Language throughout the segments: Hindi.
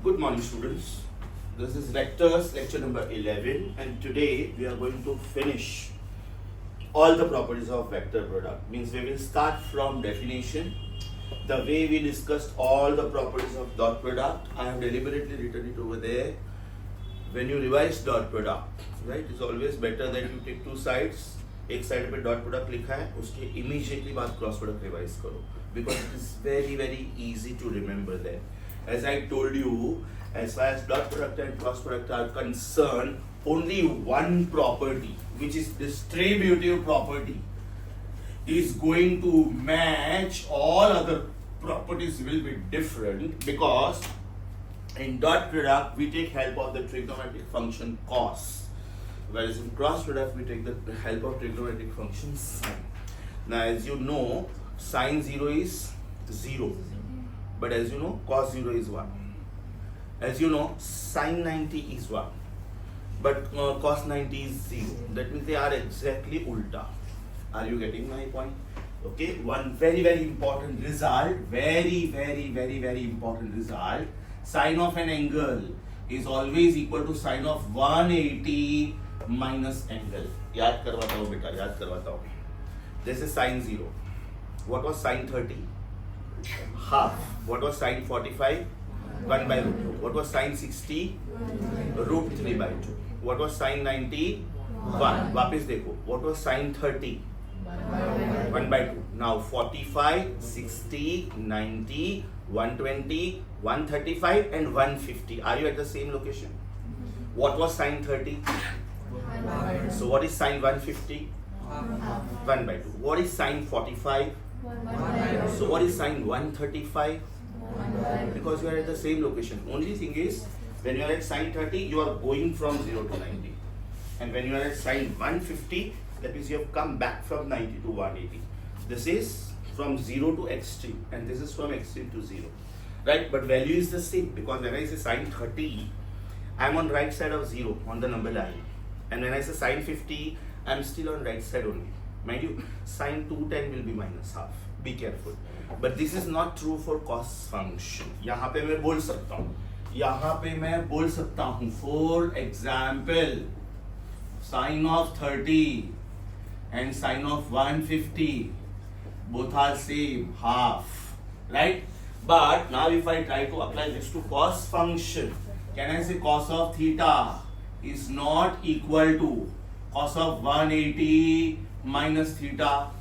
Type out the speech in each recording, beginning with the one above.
Good morning, students. This is vectors lecture number 11, and today we are going to finish all the properties of vector product. Means we will start from definition. The way we discussed all the properties of dot product, I have deliberately written it over there. When you revise dot product, right, it's always better that you take two sides. एक साइड पे डॉट प्रोडक्ट लिखा है, उसके इमीडिएटली बाद क्रॉस प्रोडक्ट रिवाइज करो, because it is very very easy to remember that. As I told you, as far as dot product and cross product are concerned, only one property, which is distributive property, is going to match. All other properties will be different, because in dot product we take help of the trigonometric function cos, whereas in cross product we take the help of trigonometric function sin. Now as you know, sin 0 is 0, but as you know, cos 0 is 1. As you know, sin 90 is 1, but cos 90 is 0. That means they are exactly ulta. Are you getting my point? Okay, one very very important result, very important result. Sine of an angle is always equal to sine of 180 minus angle. याद करवाता हूँ बेटा, याद करवाता हूँ. जैसे sin 0, what was sin 30? Half. What was sin 45? 1 by root 2. What was sin 60? Root 3 by 2. What was sin 90? 1. वापिस देखो. What was sin 30? 1 by 2. Now 45, 60, 90, 120, 135 and 150. Are you at the same location? What was sin 30? So what is sin 150? 1 by 2. What is sin 45? So what is sin 135? Because you are at the same location. Only thing is, when you are at sin 30, you are going from 0 to 90. And when you are at sin 150, that means you have come back from 90 to 180. This is from 0 to extreme, and this is from extreme to 0. Right? But value is the same, because when I say sin 30, I am on right side of 0 on the number line. And when I say sin 50, I am still on right side only. Mind you, sin 210 will be minus half. Be careful. But this is not true for cos function. यहाँ पे मैं बोल सकता हूँ. यहाँ पे मैं बोल सकता हूँ. For example, sin of 30 and sin of 150, both are same, half. Right? But now if I try to apply this to cos function, can I say cos of theta is not equal to cos of 180 minus theta?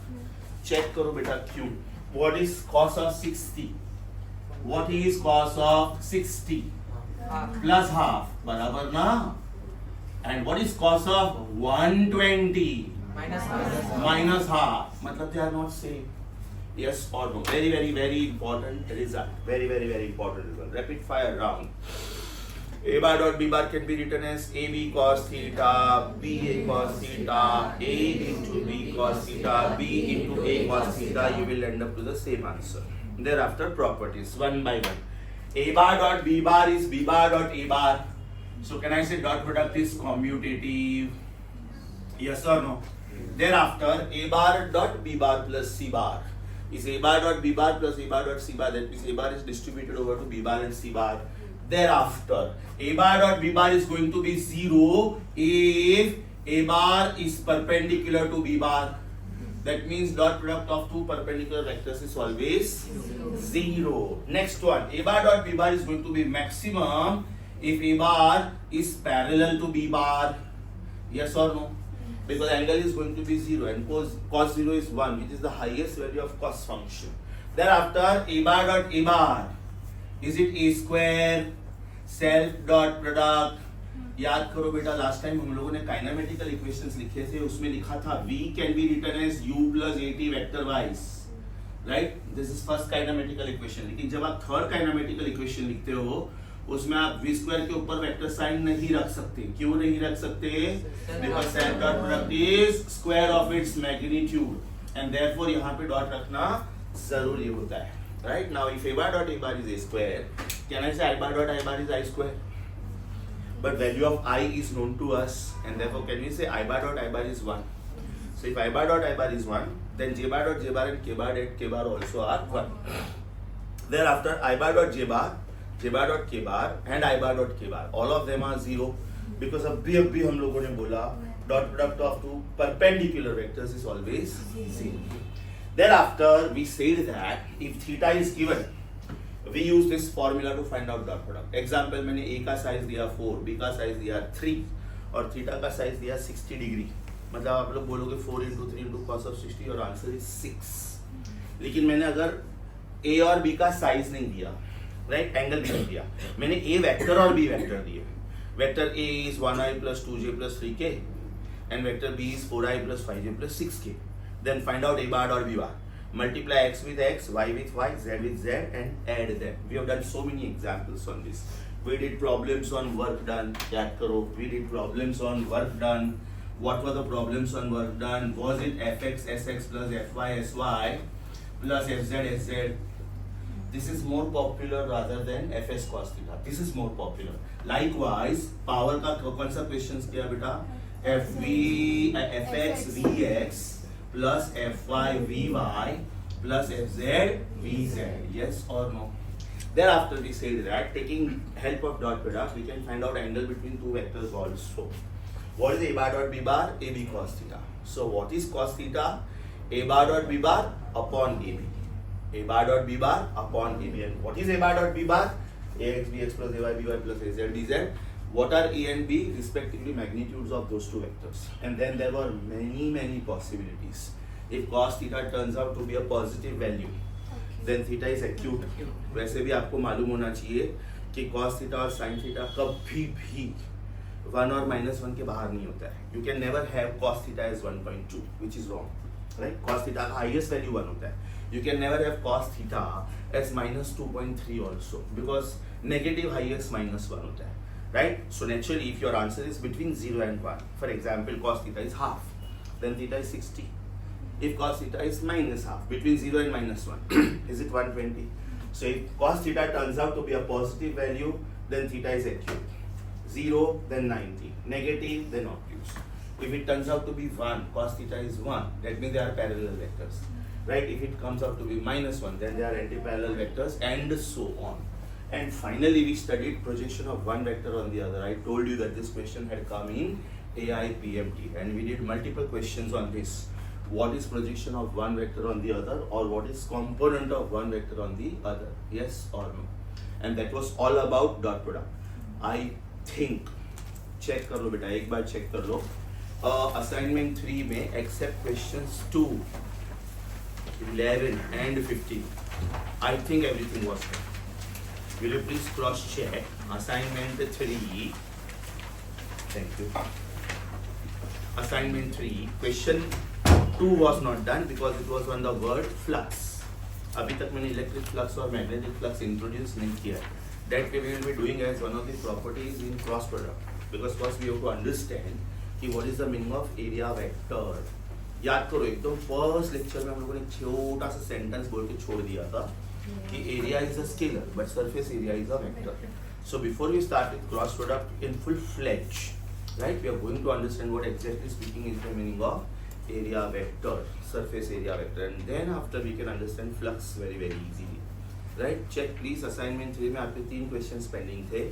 Check करो बेटा क्यों. What is cos of 60? What is cos of 60? Plus half, बराबर ना? And what is cos of 120? Minus half. मतलब they are not same. Yes or no? Very important result. Very important result. Rapid fire round. A bar dot B bar can be written as AB cos theta, BA cos theta, A into B cos theta, B into A cos theta. You will end up to the same answer. Thereafter properties, one by one. A bar dot B bar is B bar dot A bar. So can I say dot product is commutative? Yes or no? Thereafter, A bar dot B bar plus C bar is A bar dot B bar plus A bar dot C bar. That means A bar is distributed over to B bar and C bar. Thereafter, A bar dot B bar is going to be 0 if A bar is perpendicular to B bar. That means dot product of two perpendicular vectors is always 0. Next one, A bar dot B bar is going to be maximum if A bar is parallel to B bar. Yes or no? Because angle is going to be 0 and cos 0 is 1, which is the highest value of cos function. Thereafter, A bar dot A bar, is it A square? Self dot product. याद करो बेटा, लास्ट टाइम हम लोगों ने काइनेमेटिकल इक्वेशंस लिखे थे, उसमें लिखा था V can be written as U plus AT vector wise. Right? This is first kinematical equation. लेकिन जब आप थर्ड काइनेमेटिकल इक्वेशन लिखते हो, उसमें आप V स्क्वायर के ऊपर वेक्टर साइन नहीं रख सकते. क्यों नहीं रख सकते? Because self dot product is square of its magnitude, and therefore यहाँ पे डॉट रखना जरूरी होता है. Right? Now if A bar dot A bar is A square, can I say I bar dot I bar is I square? But value of I is known to us, and therefore can we say I bar dot I bar is 1? So if I bar dot I bar is 1, then J bar dot J bar and K bar dot K bar also are 1. Thereafter I bar dot J bar j bar dot k bar and I bar dot k bar, all of them are 0 because अभी हम लोगों ने बोला dot product of two perpendicular vectors is always 0. Thereafter we said that if theta is given, we use this formula to find out dot product. Example, मैंने a का साइज दिया 4, b का साइज दिया 3 और थीटा का साइज दिया 60 डिग्री, मतलब आप लोग बोलोगे 4 into 3 into cos of 60, और आंसर इज 6. लेकिन मैंने अगर a और b का साइज नहीं दिया, राइट, एंगल भी नहीं दिया, मैंने a वेक्टर और b वेक्टर दिए. Vector a is 1i plus 2j plus 3k and vector b is 4i plus 5j plus 6k. Then find out a bar or b bar. Multiply x with x, y with y, z with z and add them. We have done so many examples on this. We did problems on work done. याद करो. We did problems on work done. What were the problems on work done? Was it fx sx plus fy sy plus fz sz? This is more popular rather than fs cos theta. This is more popular. Likewise, power का कौन सा questions किया बेटा? fx vx plus fy vy plus fz vz. Yes or no? Thereafter we said that taking help of dot product we can find out angle between two vectors also. What is a bar dot b bar? ab cos theta. So what is cos theta? A bar dot b bar upon ab. A bar dot b bar upon ab. And what is a bar dot b bar? ax bx plus ay by plus az dz. What are a and b? Respectively magnitudes of those two vectors. And then there were many possibilities. If cos theta turns out to be a positive value, then theta is acute. वैसे भी आपको मालूम होना चाहिए कि cos theta और sin theta कभी भी 1 और -1 के बाहर नहीं होता है. You can never have cos theta as 1.2, which is wrong. Right? Cos theta का highest value 1 होता है. You can never have cos theta as -2.3 also, because negative highest -1 होता है. Right? So naturally, if your answer is between 0 and 1, for example, cos theta is half, then theta is 60. If cos theta is minus half, between 0 and -1, is it 120? So if cos theta turns out to be a positive value, then theta is acute. 0, then 90. Negative, then obtuse. If it turns out to be 1, cos theta is 1, that means they are parallel vectors. Right? If it comes out to be -1, then they are anti-parallel vectors, and so on. And finally, we studied projection of one vector on the other. I told you that this question had come in AIPMT, and we did multiple questions on this. What is projection of one vector on the other, or what is component of one vector on the other? Yes or no? And that was all about dot product. I think, check कर लो बेटा, एक बार check कर लो. Assignment 3 में except questions 2, 11 and 15, I think everything was done. Will you please cross check assignment 3? Thank you. Assignment 3, question 2 was not done because it was on the word flux. अभी तक मैंने electric flux और magnetic flux introduce नहीं किया. That we will be doing as one of the properties in cross product, because first we have to understand कि what is the meaning of area vector. याद करो, एकदम फर्स्ट लेक्चर में हम लोगों ने छोटा सा सेंटेंस बोल के छोड़ दिया था कि area is a scalar but surface area is a vector. So before we start with cross product in full fledged, right, we are going to understand what exactly speaking is the meaning of area vector, surface area vector, and then after we can understand flux very easily. Right? Check please, assignment 3 में आपके 3 questions pending थे,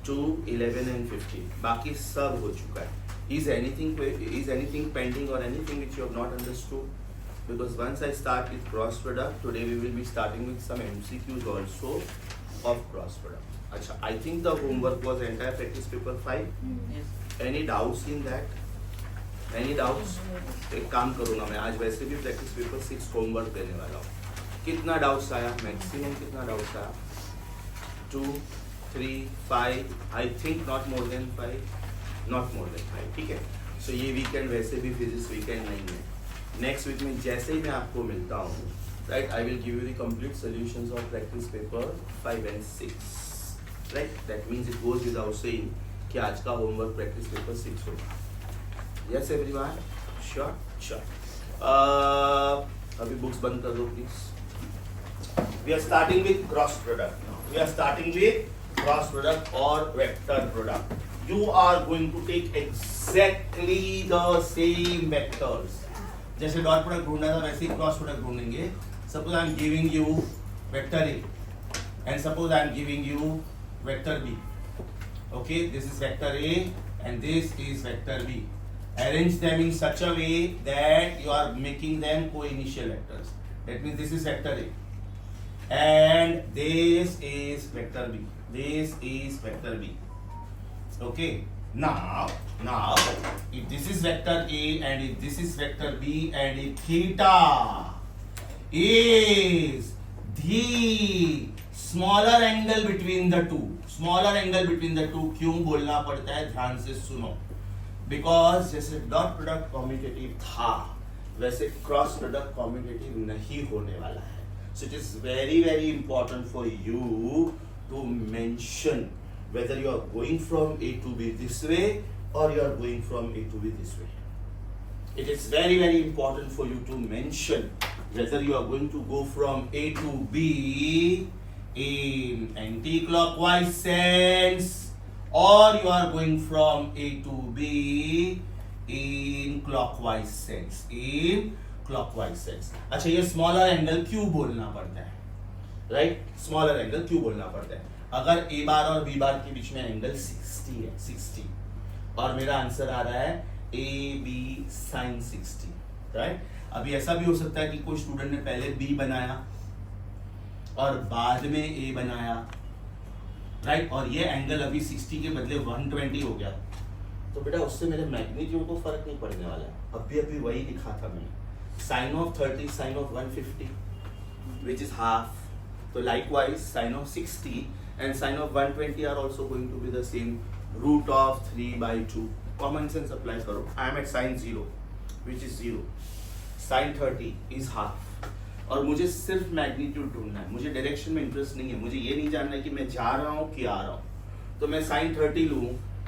2, 11 and 15. बाकी सब हो चुका है. Is anything pending or anything which you have not understood? Because once I start with cross product, today we will be starting with some MCQs also of cross product. Acha, I think the homework was entire practice paper 5. Yes. Any doubts in that? Any doubts? एक काम करूँगा मैं, आज वैसे भी practice paper 6 homework देने वाला हूँ. कितना doubts आया? Maximum कितना doubts आया? 2, 3, 5. I think not more than 5. Not more than 5. ठीक है? So ये weekend वैसे भी physics weekend नहीं है. नेक्स्ट वीक में जैसे ही मैं आपको मिलता हूँ, right, I will give you the complete solutions of practice paper 5 and 6. Right, that means it goes without saying कि आज का होमवर्क प्रैक्टिस पेपर 6 होगा. Yes everyone? श्योर. अभी बुक्स बंद कर दो please. We are starting with cross product. We are starting with cross product और vector product. You are going to take exactly the same vectors. जैसे डॉट प्रोडक्ट ढूंढना था वैसे ही क्रॉस प्रोडक्ट ढूंढेंगे. Suppose I am giving you vector A and suppose I am giving you vector B. Okay, this is vector A and this is vector B. Arrange them in such a way that you are making them co-initial vectors. That means this is vector A and this is vector B. This is vector B. Okay. Now, if this is vector A and if this is vector B and if theta is the smaller angle between the two, क्यों बोलना पड़ता है, ध्यान से सुनो. Because जैसे डॉट प्रोडक्ट कॉम्यूटेटिव था वैसे क्रॉस प्रोडक्ट कॉम्यूटेटिव नहीं होने वाला है. So it is very very important for you to mention whether you are going from A to B this way or you are going from A to B this way. It is very very important for you to mention whether you are going to go from A to B in anti-clockwise sense or you are going from A to B in clockwise sense. अच्छा, ये स्मॉलर एंगल क्यों बोलना पड़ता है, राइट? स्मॉलर एंगल क्यों बोलना पड़ता है? अगर ए बार और बी बार के बीच में एंगल 60 है, 60, और मेरा आंसर आ रहा है ए बी साइन 60, राइट? अभी ऐसा भी हो सकता है कि कोई स्टूडेंट ने पहले बी बनाया और बाद में ए बनाया, राइट? और ये एंगल अभी 60 के बदले 120 हो गया, तो बेटा उससे मेरे मैग्नीट्यूड को फर्क नहीं पड़ने वाला है. अभी वही लिखा था मैंने, sine of 30 sine of 150 which is half. तो likewise sine of 60 and sin of 120 are also going to be the same, root of 3/2. Common sense apply करो. I am at sin 0 which is 0. Sin 30 is half. और मुझे सिर्फ मैग्नीट्यूड ढूंढना है, मुझे डायरेक्शन में इंटरेस्ट नहीं है, मुझे ये नहीं जानना है कि मैं जा रहा हूँ कि आ रहा हूँ. तो मैं sin 30 लूँ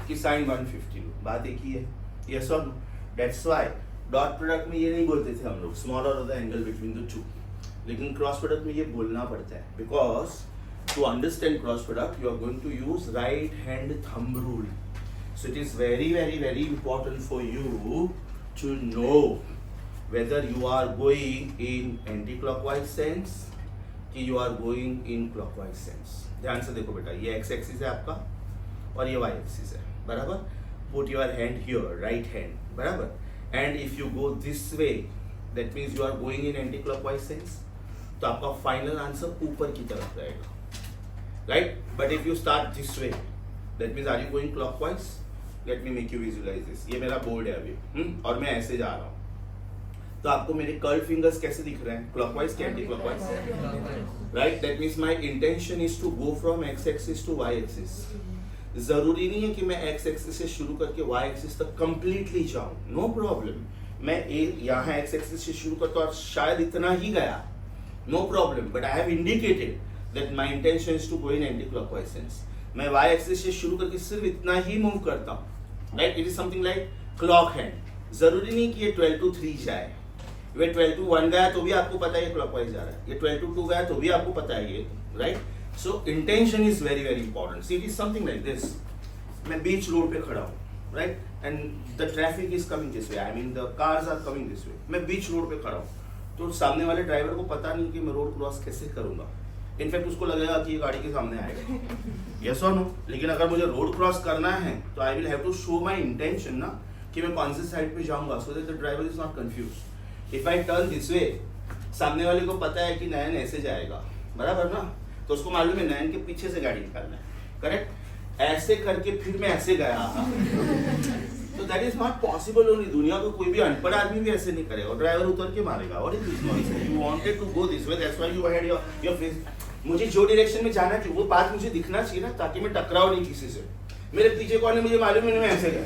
कि sin 150 लूँ, बात एक ही है. Yes or no? That's why dot product में ये नहीं बोलते थे हम लोग smaller the angle between the two, लेकिन क्रॉस प्रोडक्ट में ये बोलना पड़ता है. Because to understand cross product you are going to use right hand thumb rule. So it is very very very important for you to know whether you are going in anti-clockwise sense कि you are going in clockwise sense. ध्यान से देखो बेटा, ये x axis है आपका और ये y axis है, बराबर? Put your hand here, right hand, बराबर? And if you go this way, that means you are going in anti-clockwise sense. तो आपका फाइनल आंसर ऊपर की तरफ रहेगा, right? But if you start this way, that means are you going clockwise? Let me make you visualize this. ये मेरा बोर्ड है अभी, और मैं ऐसे जा रहा हूँ, तो आपको मेरे कर्ल फिंगर्स कैसे दिख रहे हैं? क्लॉकवाइज क्या anti clockwise, right? That means my intention is to go from x axis to y axis. जरूरी नहीं है कि मैं एक्स एक्सिस से शुरू करके वाई एक्सिस तक कंप्लीटली जाऊं, नो प्रॉब्लम. मैं यहाँ एक्स एक्सिस से शुरू करता और शायद इतना ही गया, no problem. But I have indicated that my intention is to go in anti-clockwise sense. मैं y axis से शुरू करके सिर्फ इतना ही मूव करता हूँ, right? It is something like clock hand. जरूरी नहीं कि ये 12 to 3 जाए, ये 12 to 1 गया तो भी आपको पता है ये clockwise जा रहा है, ये 12 to 2 गया तो भी आपको पता है ये, right? So intention is very very important. See, it is something like this. मैं बीच रोड पे खड़ा हूँ, right? And the traffic is coming this way. I mean the cars are coming this way. मैं बीच रोड पे खड़ा हूँ, तो सामने वाले ड्राइवर को पता नहीं कि मैं रोड क्रॉस कैसे करूँगा. इनफैक्ट उसको लगेगा कि ये गाड़ी के सामने आएगा, यस और नो? लेकिन अगर मुझे रोड क्रॉस करना है तो I will have to show my intention ना, कि मैं कौन से साइड पे जाऊंगा, so that the driver is not confuse. If I turn this way, सामने वाले को पता है कि नयन ऐसे जाएगा, बराबर ना? तो उसको मालूम है नयन के पीछे से गाड़ी निकालना है, करेक्ट? ऐसे करके फिर मैं ऐसे गया, तो that is not possible. Only दुनिया को कोई भी अनपढ़ आदमी भी ऐसे नहीं करेगा, ड्राइवर उतर के मारेगा. What is this noise? You wanted to go this way, that's why you had your face. मुझे जो डायरेक्शन में जाना चाहिए वो बात मुझे दिखना चाहिए ना, ताकि मैं टकराऊं नहीं किसी से. मेरे पीछे कौन है मुझे मालूम नहीं, मैं ऐसे गया.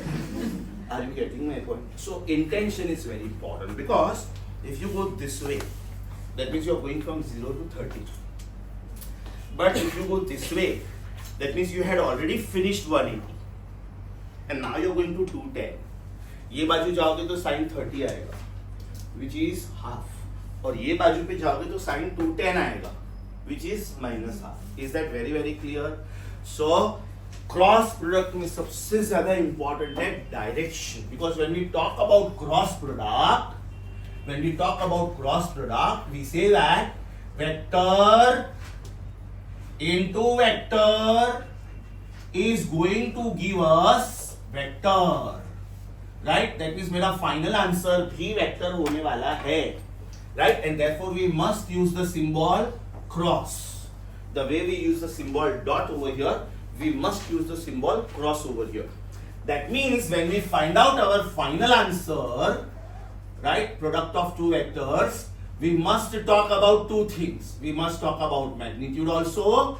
Are you getting my point? So intention is very important, because if you go this way, that means you are going from 0 to 30. But if you go this way, that means you had already finished 180 and now you are going to 210. ये बाजू जाओगे तो साइन 30 आएगा, विच इज हाफ, और ये बाजू पे जाओगे तो साइन 210 आएगा, which is minus half. Is that very very clear? So cross product में सबसे ज्यादा important है direction, because when we talk about cross product, we say that vector into vector is going to give us vector, right? That means मेरा final answer भी vector होने वाला है, right? And therefore we must use the symbol cross. The way we use the symbol dot over here, we must use the symbol cross over here. That means when we find out our final answer, right, product of two vectors, we must talk about two things. We must talk about magnitude also,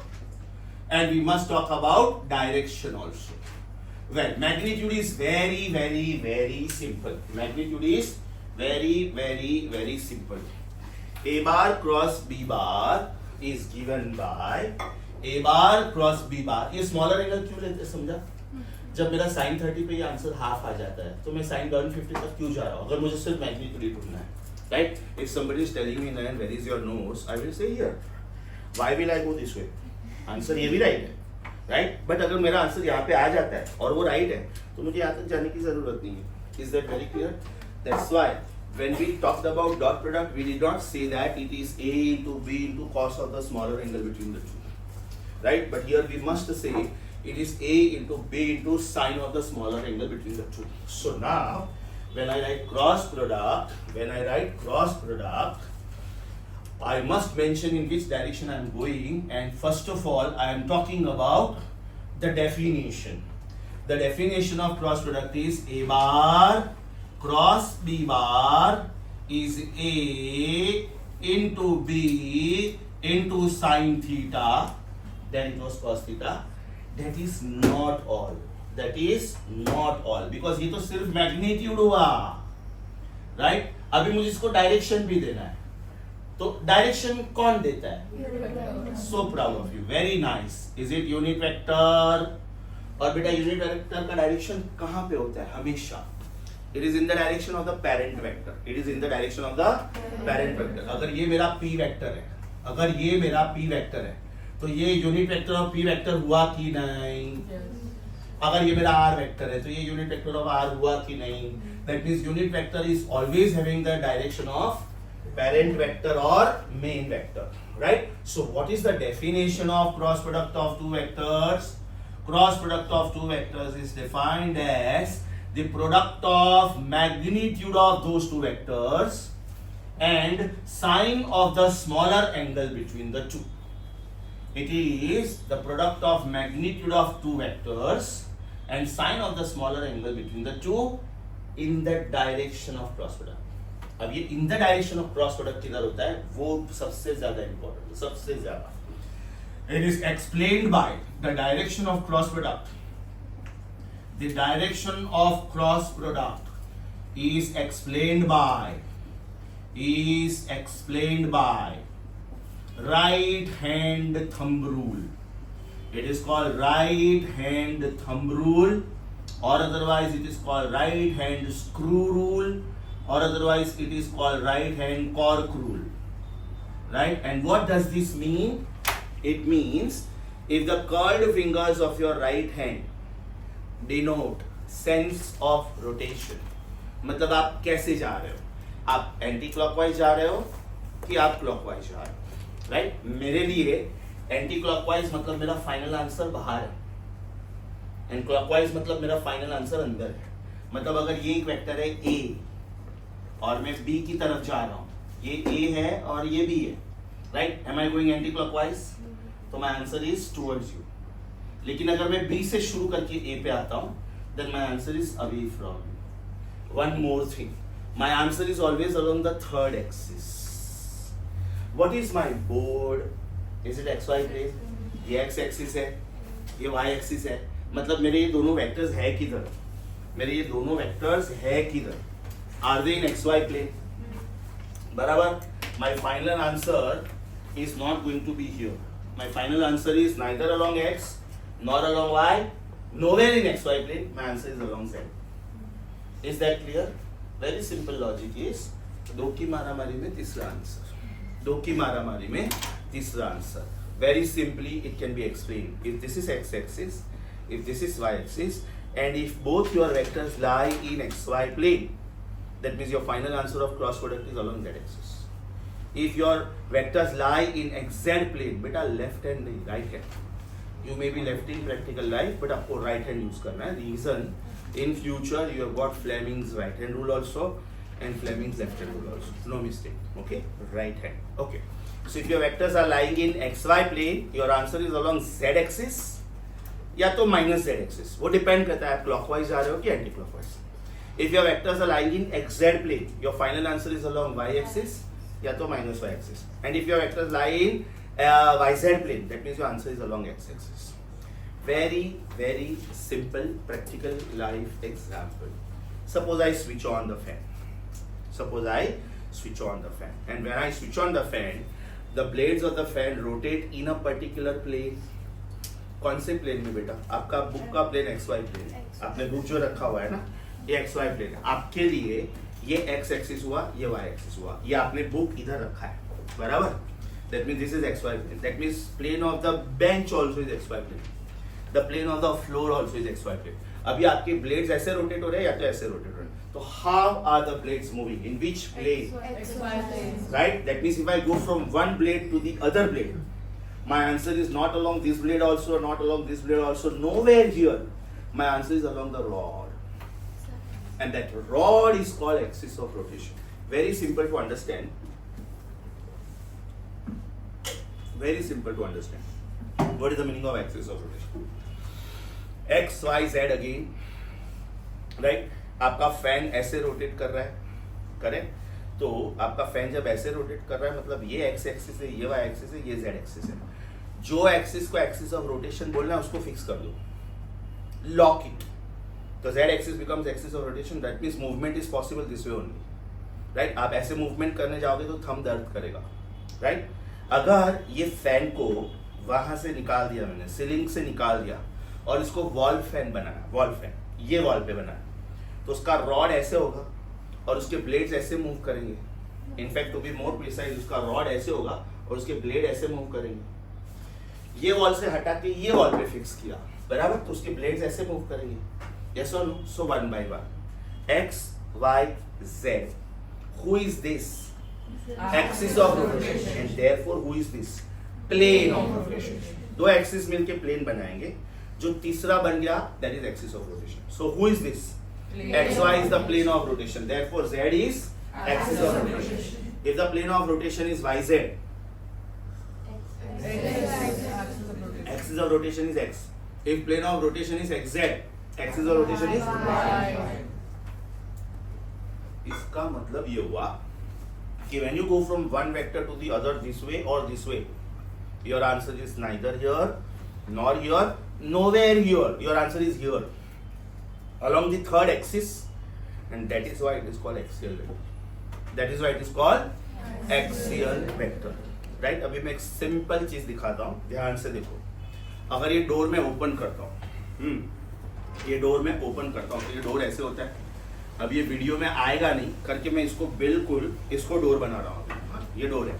and we must talk about direction also. Well, magnitude is very, very, very simple. Magnitude is very, very, very simple. A bar cross B bar is given by A bar cross B bar. ये smaller angle क्यों लेते समझा? जब मेरा sin 30 पे ये आंसर हाफ आ जाता है तो मैं sin 150 तक क्यों जा रहा हूँ? अगर मुझे सिर्फ मैग्नीट्यूड ही ढूंढना है, right? If somebody is telling me, Nayan, where is your nose? I will say here. Why will I go this way? Answer ये भी राइट है, राइट? बट अगर मेरा आंसर यहाँ पे आ जाता है और वो राइट है तो मुझे यहाँ तक जाने की जरूरत नहीं है. Is that very clear? That's why when we talked about dot product, we did not say that it is A into B into cos of the smaller angle between the two, right? But here we must say it is A into B into sine of the smaller angle between the two. So now, when I write cross product, I must mention in which direction I am going, and first of all, I am talking about the definition. The definition of cross product is A bar cross B bar is A into B into sine theta, then it was cos theta. That is not all. That is not all, because ये तो सिर्फ मैग्नीट्यूड हुआ, राइट? अभी मुझे इसको डायरेक्शन भी देना है, तो डायरेक्शन कौन देता है? So proud of you, very nice. Is it unit vector? और बेटा यूनिट वेक्टर का डायरेक्शन कहाँ पे होता है? हमेशा it is in the direction of the parent vector. It is in the direction of the parent vector. अगर ये मेरा पी वेक्टर है, अगर ये मेरा पी वेक्टर है, तो ये unit vector of P vector हुआ कि नहीं? अगर ये मेरा आर वेक्टर है तो ये यूनिट वेक्टर ऑफ आर हुआ कि नहीं? That means unit vector is always having the direction of parent vector or main vector, right? So what is the definition of cross product of two vectors? Cross product of two vectors is defined as the product of magnitude of those two vectors and sine of the smaller angle between the two. It is the product of magnitude of two vectors and sine of the smaller angle between the two in the direction of cross product. अब ये in the direction of cross product किधर होता है, वो सबसे ज्यादा इंपॉर्टेंट है, सबसे ज्यादा. It is explained by the direction of cross product. The direction of cross product is explained by right hand thumb rule. It is called right hand thumb rule, और otherwise it is called right hand screw rule, or otherwise it is called right hand cork rule, right? And what does this mean? It means if the curled fingers of your right hand denote sense of rotation, मतलब आप कैसे जा रहे हो, आप एंटी क्लॉकवाइज जा रहे हो कि आप क्लॉकवाइज जा रहे हो, राइट? मेरे लिए एंटी क्लॉकवाइज मतलब मेरा फाइनल आंसर बाहर है, एंड क्लॉकवाइज मतलब मेरा फाइनल आंसर अंदर है. मतलब अगर ये एक वेक्टर है A और मैं B की तरफ जा रहा हूँ, ये A है और ये B है, right? Am I going anti clockwise? तो my answer is towards you. लेकिन अगर मैं B से शुरू करके A पे आता हूँ, then my answer is away from you. One more thing, my answer is always along the third axis. What is my board? Is it x y plane? ये एक्स एक्सिस है, ये वाई एक्सिस है. मतलब मेरे ये दोनों वेक्टर्स है किधर? मेरे ये दोनों वेक्टर्स है किधर? Are they in XY plane? बराबर. My final answer is not going to be here. My final answer is neither along X nor along Y, nowhere in XY plane. My answer is along Z. Is that clear? Very simple logic is दो की मारामारी में तीसरा आंसर. दो की मारामारी में तीसरा answer. Very simply it can be explained. If this is X axis, if this is Y axis, and if both your vectors lie in XY plane, that means your final answer of cross product is along Z axis. If your vectors lie in xz plane, बेटा left hand नहीं right hand. You may be left in practical life, but आपको right hand use करना है. Reason, in future you have got Fleming's right hand rule also and Fleming's left hand rule also. No mistake. Okay, right hand. Okay. So if your vectors are lying in xy plane, your answer is along z axis या तो minus z axis. वो depend करता है आप clockwise जा रहे हो कि anti clockwise. If your vectors are lying in xz plane, your final answer is along y axis या तो minus y axis. And if your vectors lie in yz plane, that means your answer is along x axis. Very, very simple practical life example. Suppose I switch on the fan. Suppose I switch on the fan. And when I switch on the fan, the blades of the fan rotate in a particular plane. कौन से प्लेन में बेटा? आपका बुक का प्लेन एक्स वाई प्लेन. आपने बुक जो रखा हुआ है ना, ये एक्स वाई प्लेन है. आपके लिए ये एक्स एक्सिस हुआ, ये वाई एक्सिस हुआ. ये आपने बुक इधर रखा है, बराबर? That means this is xy plane. That means plane of the bench also is xy plane. The plane of the floor also is xy plane. अभी आपके blades ऐसे rotate हो रहे हैं या तो ऐसे rotate हो रहे हैं. तो how are the blades moving? In which plane? xy plane. Right? That means if I go from one blade to the other blade, my answer is not along this blade also, not along this blade also, nowhere here. My answer is along the rod. And that rod is called axis of rotation. Very simple to understand. Very simple to understand. What is the meaning of axis of rotation? X, Y, Z again. Right? आपका फैन ऐसे रोटेट कर रहा है, करेक्ट? तो आपका फैन जब ऐसे रोटेट कर रहा है मतलब ये एक्स एक्सिस है, ये वाई एक्सिस है, ये जेड एक्सिस है. जो एक्सिस को एक्सिस ऑफ रोटेशन बोलना है उसको फिक्स कर दो, लॉक इट. तो Z axis becomes axis of rotation. That means movement is possible this way only. Right? आप ऐसे मूवमेंट करने जाओगे तो थंब दर्द करेगा. राइट? अगर ये फैन को वहां से निकाल दिया मैंने, सीलिंग से निकाल दिया और इसको वॉल फैन बनाया, वॉल फैन ये वॉल पे बनाया, तो उसका रॉड ऐसे होगा और उसके ब्लेड्स ऐसे मूव करेंगे. In fact to be more precise, उसका रॉड ऐसे होगा और उसके ब्लेड ऐसे मूव करेंगे. ये वॉल से हटा के ये वॉल पे फिक्स किया, बराबर? तो उसके ब्लेड्स ऐसे मूव करेंगे. यस और no? So one by one, x y z. Who is this? Axis of rotation. And therefore who is this? Plane of rotation. दो एक्सिस मिलके प्लेन बनाएंगे. जो तीसरा बन गया that is axis of rotation. So who is this? XY is the plane of rotation. Therefore Z is axis of rotation. If the plane of rotation is YZ, axis of rotation is X. If plane of rotation is XZ, axis of rotation is Y. इसका मतलब ये हुआ कि when you go from one vector to the other this way or this way, your answer is neither here nor here, nowhere here. Your answer is here along the third axis, and that is why it is called axial vector. That is why it is called axial vector. Right? अभी मैं एक सिंपल चीज दिखाता हूँ, ध्यान से देखो. अगर ये डोर में ओपन करता हूँ, ये डोर में ओपन करता हूँ तो ये डोर ऐसे होता है. अब ये वीडियो में आएगा नहीं करके मैं इसको बिल्कुल इसको डोर बना रहा हूँ. ये डोर है,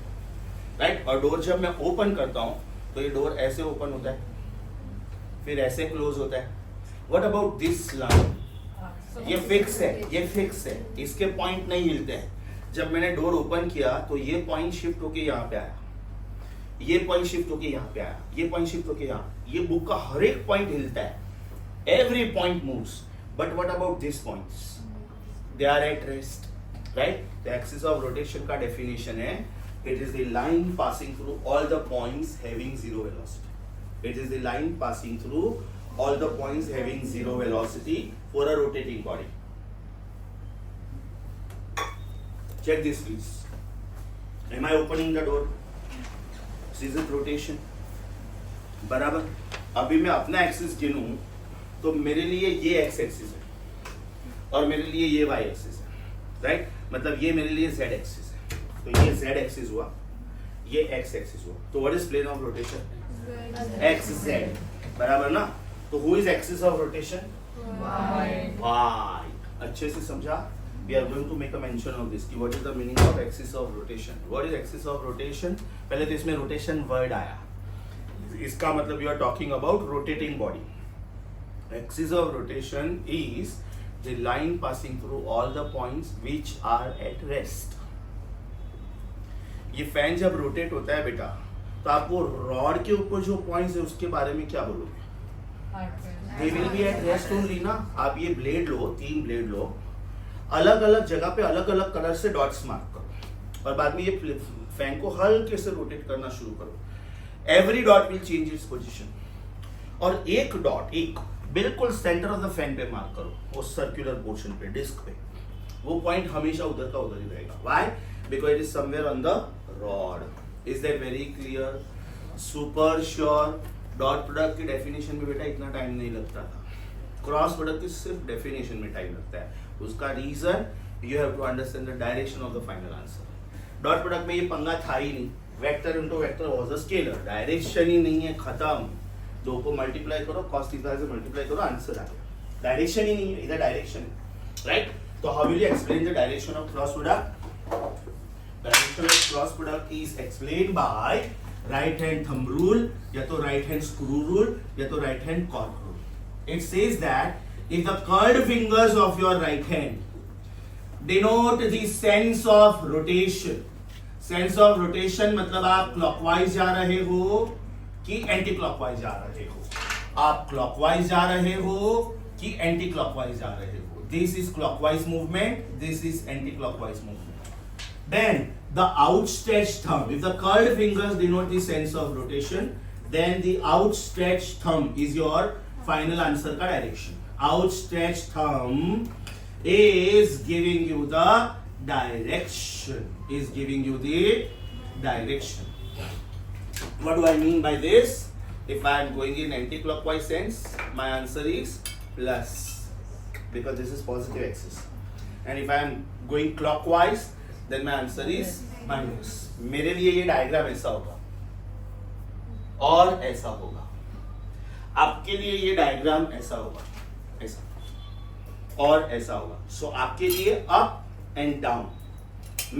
राइट? और डोर जब मैं ओपन करता हूँ तो ये डोर ऐसे ओपन होता है, फिर ऐसे क्लोज होता है. What about this line? ये फिक्स है, ये फिक्स है, इसके पॉइंट नहीं हिलते हैं. जब मैंने डोर ओपन किया तो ये पॉइंट शिफ्ट होके यहाँ पे आया, ये पॉइंट शिफ्ट होके यहाँ पे आया, ये पॉइंट शिफ्ट होके यहाँ. ये बुक का हर एक पॉइंट हिलता है, every point moves. But what about this points? They are at rest, right? The axis of rotation का definition है, it is the line passing through all the points having zero velocity. It is the line passing through all the points having zero velocity for a rotating body. Check this please. Am I opening the door? Is it rotation? बराबर. अभी मैं अपना एक्सिस गिनूं तो मेरे लिए ये एक्स एक्सिस है और मेरे लिए ये वाई एक्सिस है, राइट? मतलब ये मेरे लिए जेड एक्सिस है. तो ये जेड एक्सिस हुआ, ये एक्स एक्सिस हुआ. तो what is plane of rotation? X Z, बराबर ना? तो who is axis of rotation? Y. अच्छे से समझा? We are going to make a mention of this कि what is the meaning of axis of rotation. What is axis of rotation? पहले तो इसमें रोटेशन वर्ड आया, इसका मतलब you are talking about rotating body. Axis of rotation is the line passing through all the points which are at rest. ये फैन जब रोटेट होता है बेटा, तो आपको रॉड के ऊपर जो पॉइंट्स है उसके बारे में क्या बोलोगे? They will be at rest only ना। आप ये ब्लेड लो, 3 ब्लेड लो, अलग अलग जगह पे अलग अलग कलर से डॉट्स मार्क करो और बाद में ये फैन को हल्के से रोटेट करना शुरू करो। Every dot will change its position और एक डॉट एक बिल्कुल सेंटर ऑफ द फैन पे मार्क करो, वो सर्कुलर पोर्शन पे, डिस्क पे। वो पॉइंट हमेशा उधर का उधर ही रहेगा। Why? Because it is somewhere on the rod. Is that very clear? Super sure. Dot product की डेफिनेशन में बेटा इतना टाइम नहीं लगता था, क्रॉस प्रोडक्ट की सिर्फ डेफिनेशन में टाइम लगता है। उसका reason you have to understand the direction of the final answer. Dot product में ये पंगा था ही नहीं, vector into vector was a scalar, direction ही नहीं है, खत्म। 2 को मल्टीप्लाई करो, cos थीटा से मल्टीप्लाई करो, आंसर आ गया। डायरेक्शन ही नहीं है, इधर डायरेक्शन है, राइट? तो how will you explain the direction of cross product? Direction of cross product is explained by right hand thumb rule, या तो राइट हैंड स्क्रू रूल, या तो right hand cork rule. It says that if the curved fingers of your right hand denote the sense of rotation. Sense of rotation मतलब आप क्लॉकवाइज जा रहे हो कि एंटी क्लॉकवाइज जा रहे हो, आप क्लॉकवाइज जा रहे हो कि एंटी क्लॉकवाइज जा रहे हो। This is clockwise movement, this is anti clockwise movement. Then the outstretched thumb, if the curved fingers denote the sense of rotation, then the outstretched thumb is your final answer का direction. Outstretched thumb is giving you the direction, is giving you the direction. What do I mean by this? If I am going in anti-clockwise sense, my answer is plus, because this is positive axis. And if I am going clockwise, then my answer is minus. मेरे लिए ये डायग्राम ऐसा होगा और ऐसा होगा, आपके लिए ये डायग्राम ऐसा होगा, ऐसा और ऐसा होगा। सो आपके लिए अप and down,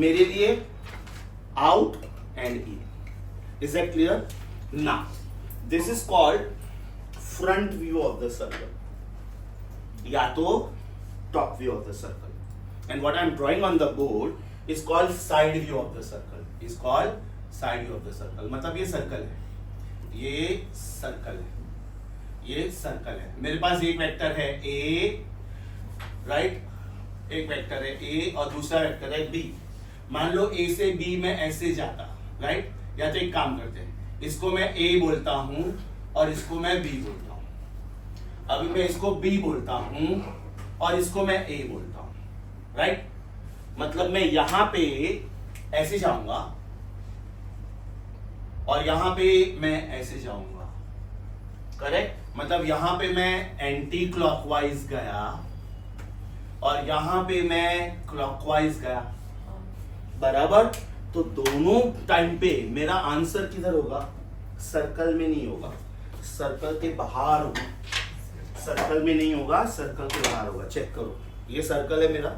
मेरे लिए out and in. Is that clear? Now, this is called front view of the circle, या तो top view of the circle. And what I am drawing on the board is called side view of the circle. Is called side view of the circle. मतलब ये सर्कल है, ये सर्कल है, ये सर्कल है। मेरे पास एक वेक्टर है A, राइट? एक वेक्टर है A और दूसरा वेक्टर है B। मान लो A से B में ऐसे जाता, राइट? या तो एक काम करते हैं, इसको मैं A बोलता हूं और इसको मैं B बोलता हूं। अभी मैं इसको B बोलता हूं और इसको मैं A बोलता हूं, राइट? मतलब मैं यहां पे ऐसे जाऊंगा और यहां पे मैं ऐसे जाऊंगा, करेक्ट? मतलब यहां पे मैं एंटी क्लॉकवाइज गया और यहां पे मैं क्लॉकवाइज गया, बराबर? तो दोनों टाइम पे मेरा आंसर किधर होगा? सर्कल में नहीं होगा, सर्कल के बाहर होगा। सर्कल में नहीं होगा, सर्कल के बाहर होगा। चेक करो, ये सर्कल है मेरा,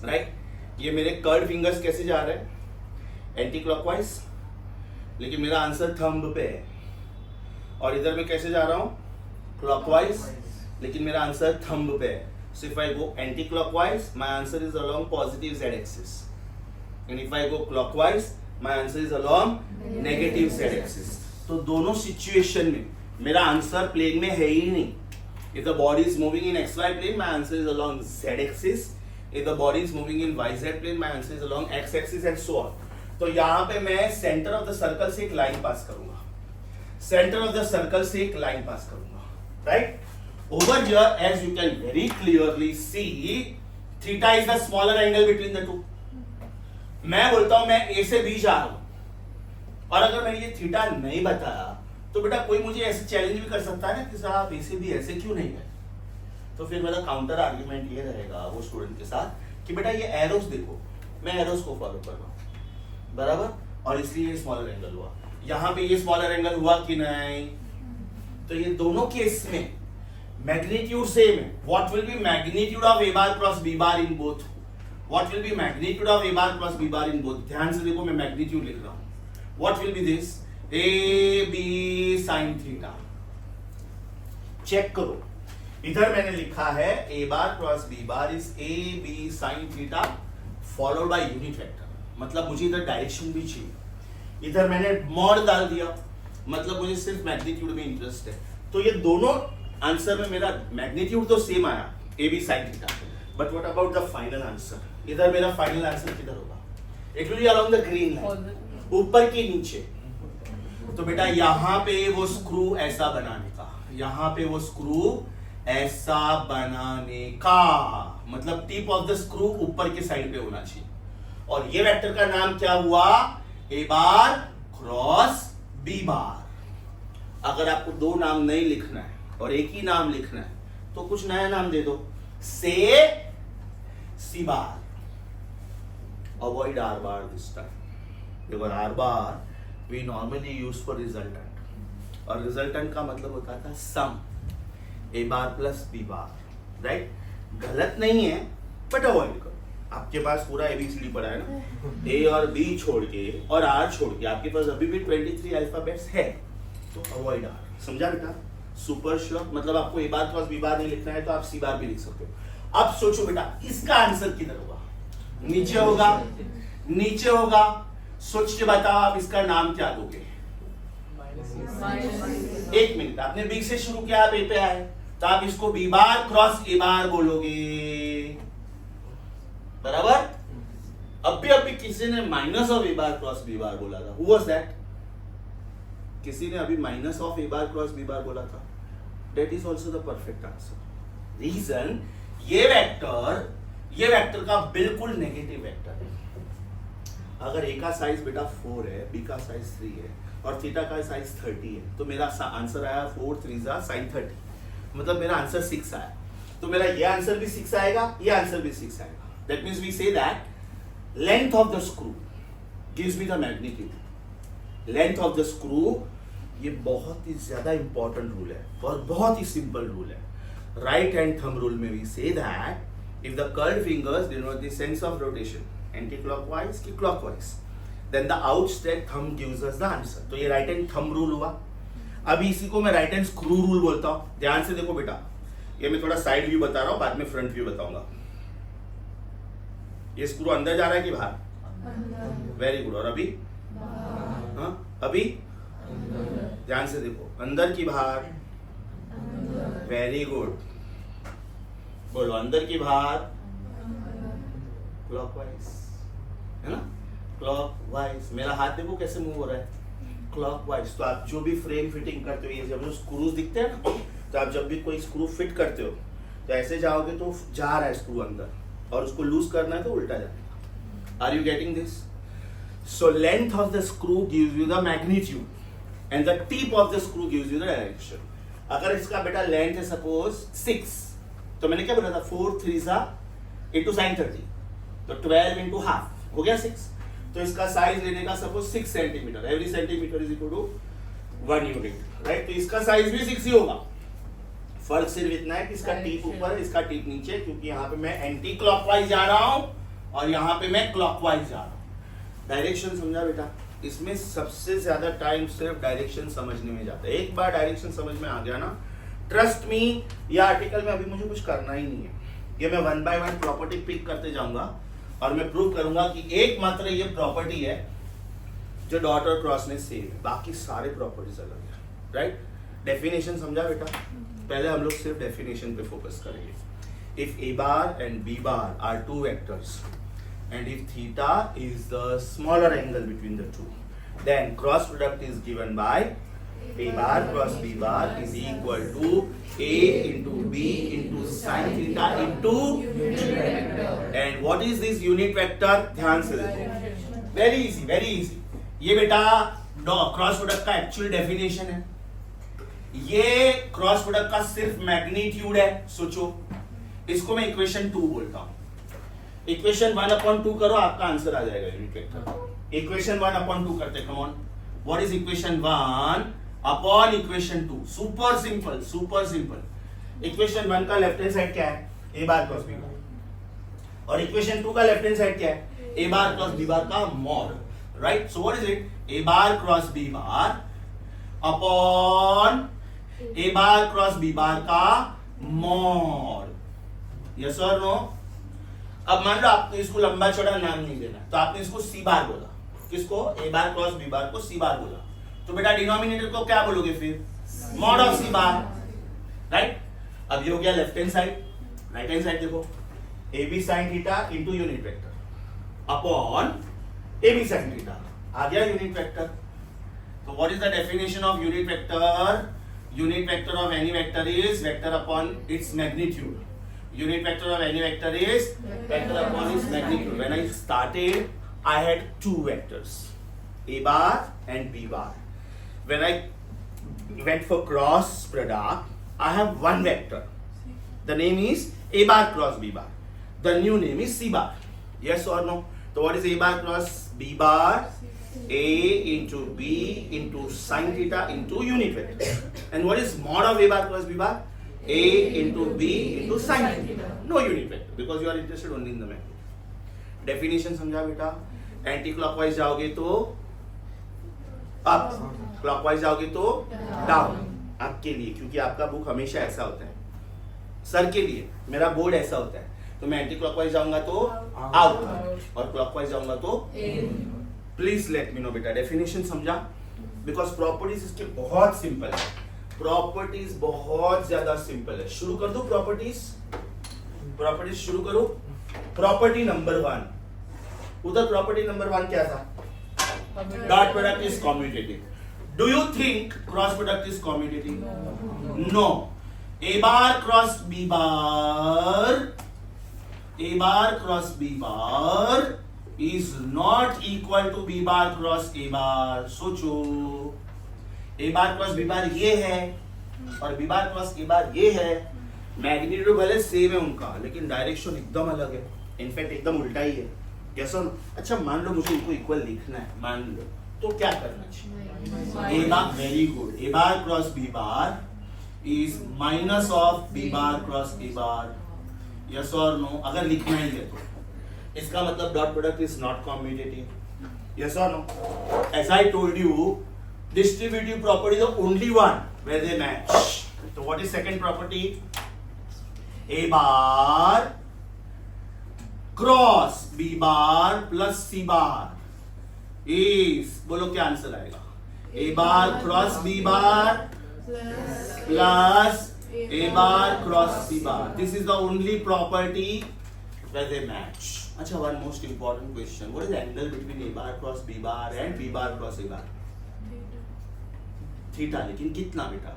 राइट? ये मेरे कर्व्ड फिंगर्स कैसे जा रहे हैं? एंटी क्लॉकवाइज, लेकिन मेरा आंसर थंब पे है। और इधर मैं कैसे जा रहा हूं? क्लॉकवाइज, लेकिन मेरा आंसर थंब पे है। So if I go anti-clockwise, my answer is along positive z-axis, and if I go clockwise, my answer is along negative z-axis. तो दोनों सिचुएशन में मेरा आंसर प्लेन में है ही नहीं। If the body is moving in xy plane, my answer is along z-axis. If the body is moving in yz plane, my answer is along x-axis and so on. तो यहाँ पे मैं सेंटर ऑफ द सर्कल से एक लाइन पास करूंगा, सेंटर ऑफ द सर्कल से एक लाइन पास करूंगा, right? Over here, as you can very clearly see, theta is the smaller angle between the two. मैं बोलता हूं मैं A से B जा रहा हूं, और अगर मैंने ये थीटा नहीं बताया तो बेटा कोई मुझे ऐसे चैलेंज भी कर सकता है ना कि साहब A से B ऐसे क्यों नहीं है? तो फिर मेरा काउंटर आर्ग्यूमेंट ये रहेगा वो स्टूडेंट के साथ कि बेटा ये एरोस देखो, मैं एरोस को फॉलो कर रहा हूं, बराबर? और इसलिए ये स्मॉलर एंगल हुआ। यहां पे ये स्मॉलर एंगल हुआ कि नहीं? तो ये दोनों केस में मैग्नीट्यूड सेम है। What will be magnitude of A bar cross B bar in both? What will be magnitude of A bar cross B bar in both? ध्यान से देखो, मैं मैग्नीट्यूड लिख रहा हूं। What will be this? AB sin theta. Check करो, इधर मैंने लिखा है A bar cross B bar is AB sin theta followed by unit vector. मतलब मुझे इधर डायरेक्शन भी चाहिए, इधर मैंने मॉड डाल दिया, मतलब मुझे सिर्फ मैग्नीट्यूड में इंटरेस्ट है। तो ये दोनों आंसर में मेरा मैग्नीट्यूड तो सेम आया, A B sine theta, but what about the final answer? इधर मेरा फाइनल आंसर किधर होगा? It will be along the green line, ऊपर के नीचे। तो बेटा यहाँ पे वो स्क्रू ऐसा बनाने का, यहाँ पे वो स्क्रू ऐसा बनाने का, मतलब टिप ऑफ द स्क्रू ऊपर के साइड पे होना चाहिए। और ये वेक्टर का नाम क्या हुआ? ए बार क्रॉस बी बार। अगर आपको दो नाम नहीं लिखना है और एक ही नाम लिखना है तो कुछ नया नाम दे दो, say C bar, avoid R bar this time, because R bar we normally use for resultant, और रिजल्टेंट का मतलब होता था sum, A bar plus B bar, right? गलत नहीं है बट अवॉइड करो। आपके पास पूरा एबीसीडी पड़ा है ना, ए और बी छोड़ के और आर छोड़ के आपके पास अभी भी 23 अल्फाबेट्स है, तो अवॉइड आर। समझा बेटा? सुपर श्योर, मतलब आपको ए बार क्रॉस बी बार नहीं लिखना है तो आप सी बार भी लिख सकते हो। अब सोचो बेटा, इसका आंसर किधर होगा? नीचे होगा, नीचे होगा। सोच के बताओ आप इसका नाम क्या दोगे? एक मिनट, आपने बी से शुरू किया, आप ए पे आए, तो आप इसको बी बार क्रॉस ए बार बोलोगे, बराबर? अभी किसी ने minus of A bar cross B bar बोला था, हु वाज दैट? किसी ने अभी minus of A bar cross B bar बोला था, that is also the perfect answer. Reason, ये वेक्टर का बिल्कुल नेगेटिव वेक्टर है। अगर ए का साइज बेटा 4 है, बी का साइज 3 है और थीटा का साइज 30 है, तो मेरा आंसर आया 4 3 sin 30, मतलब मेरा आंसर 6 आया। तो मेरा ये आंसर भी 6 आएगा, ये आंसर भी 6 आएगा। That means we say that length of the screw gives me the magnitude. Length of the screw, ये बहुत ही ज्यादा इंपॉर्टेंट रूल है और बहुत ही सिंपल रूल है। राइट हैंड थंब रूल में we say that if the curved fingers denote the sense of rotation, anti-clockwise की clockwise, then the outstretched thumb gives us the answer. तो ये राइट हैंड थंब रूल हुआ। अभी इसी को मैं राइट हैंड स्क्रू रूल बोलता हूँ। ध्यान से देखो बेटा, ये मैं थोड़ा साइड व्यू बता रहा हूँ, बाद में फ्रंट व्यू बताऊंगा। ये स्क्रू अंदर जा रहा है कि बाहर? Very good. और अभी? हाँ, अभी ध्यान से देखो, अंदर की बाहर? Very good. बोलो, अंदर की बाहर? क्लॉकवाइज, है ना? क्लॉकवाइज। मेरा हाथ देखो कैसे मूव हो रहा है, क्लॉकवाइज। तो आप जो भी फ्रेम फिटिंग करते हो, ये जब जो स्क्रूज दिखते हैं ना, तो आप जब भी कोई स्क्रू फिट करते हो तो ऐसे जाओगे तो जा रहा है स्क्रू अंदर, और उसको लूज करना है तो उल्टा जाएगा। Are you getting this? So length of the screw gives you the magnitude and the tip of the screw gives you the direction. अगर इसका बेटा लेंथ है सपोज 6, तो मैंने क्या बोला था, 4 3 into sin 30, तो 12 into हाफ हो गया 6। तो इसका साइज लेने का suppose 6 centimetre, every centimetre is equal to 1 unit, right? तो इसका साइज भी 6 ही होगा। फर्क सिर्फ इतना है कि इसका टिप ऊपर है, इसका टिप नीचे, क्योंकि यहाँ पे मैं एंटी क्लॉकवाइज जा रहा हूँ और यहाँ पे मैं क्लॉकवाइज जा रहा हूँ। डायरेक्शन समझा बेटा? इसमें सबसे ज्यादा टाइम सिर्फ डायरेक्शन समझने में जाता है। एक बार डायरेक्शन समझ में आ गया ना, ट्रस्ट मी, ये आर्टिकल में अभी मुझे कुछ करना ही नहीं है। ये मैं 1 by 1 प्रॉपर्टी पिक करते जाऊंगा और मैं प्रूव करूंगा कि एकमात्र ये प्रॉपर्टी है जो डॉट और क्रॉस में सेम है, बाकी सारे प्रॉपर्टीज अलग है, राइट? डेफिनेशन समझा बेटा? पहले हम लोग सिर्फ डेफिनेशन पे फोकस करेंगे। If A bar and B bar are two vectors and if theta is the smaller angle between the two, then cross product is given by a bar cross b bar is equal to a into b into sin theta into unit vector. And what is this unit vector? ध्यान से देखो, very easy, very easy। ये बेटा क्रॉस प्रोडक्ट का एक्चुअल डेफिनेशन है, ये क्रॉस प्रोडक्ट का सिर्फ मैग्नीट्यूड है। सोचो, इसको मैं इक्वेशन 2 बोलता हूं। इक्वेशन 1/2 करो, आपका आंसर आ जाएगा यूनिट वेक्टर। इक्वेशन 1/2 करते, come on. What is equation 1 upon equation 2? Super simple, super simple. Equation 1 का लेफ्ट हैंड साइड क्या है? ए बार क्रॉस बी बार। और इक्वेशन 2 का लेफ्ट हैंड साइड क्या है? ए बार क्रॉस बी बार का mod, right? So what is it? A bar cross B bar upon A bar cross B bar का मॉड। यस और नो? अब मान लो आपको इसको लंबा चौड़ा नाम नहीं देना, तो आपने इसको सी बार बोला, किसको, ए बार क्रॉस बी बार को सी बार बोला, तो बेटा डिनोमिनेटर को क्या बोलोगे फिर, mod of C bar, right. अब ये हो गया left hand side, right hand side देखो, A B sine theta into unit vector upon A B sine theta, आ गया यूनिट वेक्टर। तो what is the definition of unit vector? Unit vector of any vector is vector upon its magnitude. Unit vector of any vector is vector upon its magnitude. When I started, I had two vectors, a bar and b bar. When I went for cross product, I have one vector. The name is a bar cross b bar. The new name is c bar. Yes or no? So what is a bar cross b bar? A into b into sin theta into unit vector. And what is mod of a bar cross b bar? A into B into sin theta. No unit vector because you are interested only in the magnitude. Definition समझा बेटा? एंटी क्लॉकवाइज जाओगे तो अप, क्लॉकवाइज जाओगे तो डाउन. आपके लिए, क्योंकि आपका बुक हमेशा ऐसा होता है. सर के लिए मेरा बोर्ड ऐसा होता है, तो मैं एंटी क्लॉकवाइज जाऊंगा तो आउट और क्लॉकवाइज जाऊंगा तो प्लीज लेट मी नो बेटा. डेफिनेशन समझा? बिकॉज प्रॉपर्टीज इसके बहुत सिंपल है. प्रॉपर्टीज बहुत ज्यादा सिंपल है. शुरू कर दो प्रॉपर्टीज. प्रॉपर्टीज शुरू करो. Property number 1. उधर प्रॉपर्टी नंबर 1 क्या था? Dot product is commutative. Do you think cross product is commutative? No. A bar cross B bar, A bar cross B bar is not equal to B bar cross A bar. सोचो, ए बार क्रॉस बी बार ये है और बी बार क्रॉस ए बार ये है. मैग्नीट्यूड भले सेम है उनका, लेकिन डायरेक्शन एकदम अलग है. इनफैक्ट एकदम उल्टा ही है. कैसा? अच्छा मान लो मुझे इनको इक्वल लिखना है, मान लो, तो क्या करना चाहिए? A bar, very good. A bar cross B bar is minus of B bar cross A bar. Yes और नो? अगर लिखना ही है तो इसका मतलब dot product is not commutative. Yes और no? As I told you, distributive property is the only one where they match. So what is second property? A bar cross B bar plus C bar is, बोलो क्या आंसर आएगा? A bar cross B bar plus A bar cross C bar. This is the only property where they match. अच्छा, one most important question. What is the angle between A bar cross B bar and B bar cross A bar? Theta. लेकिन कितना बेटा?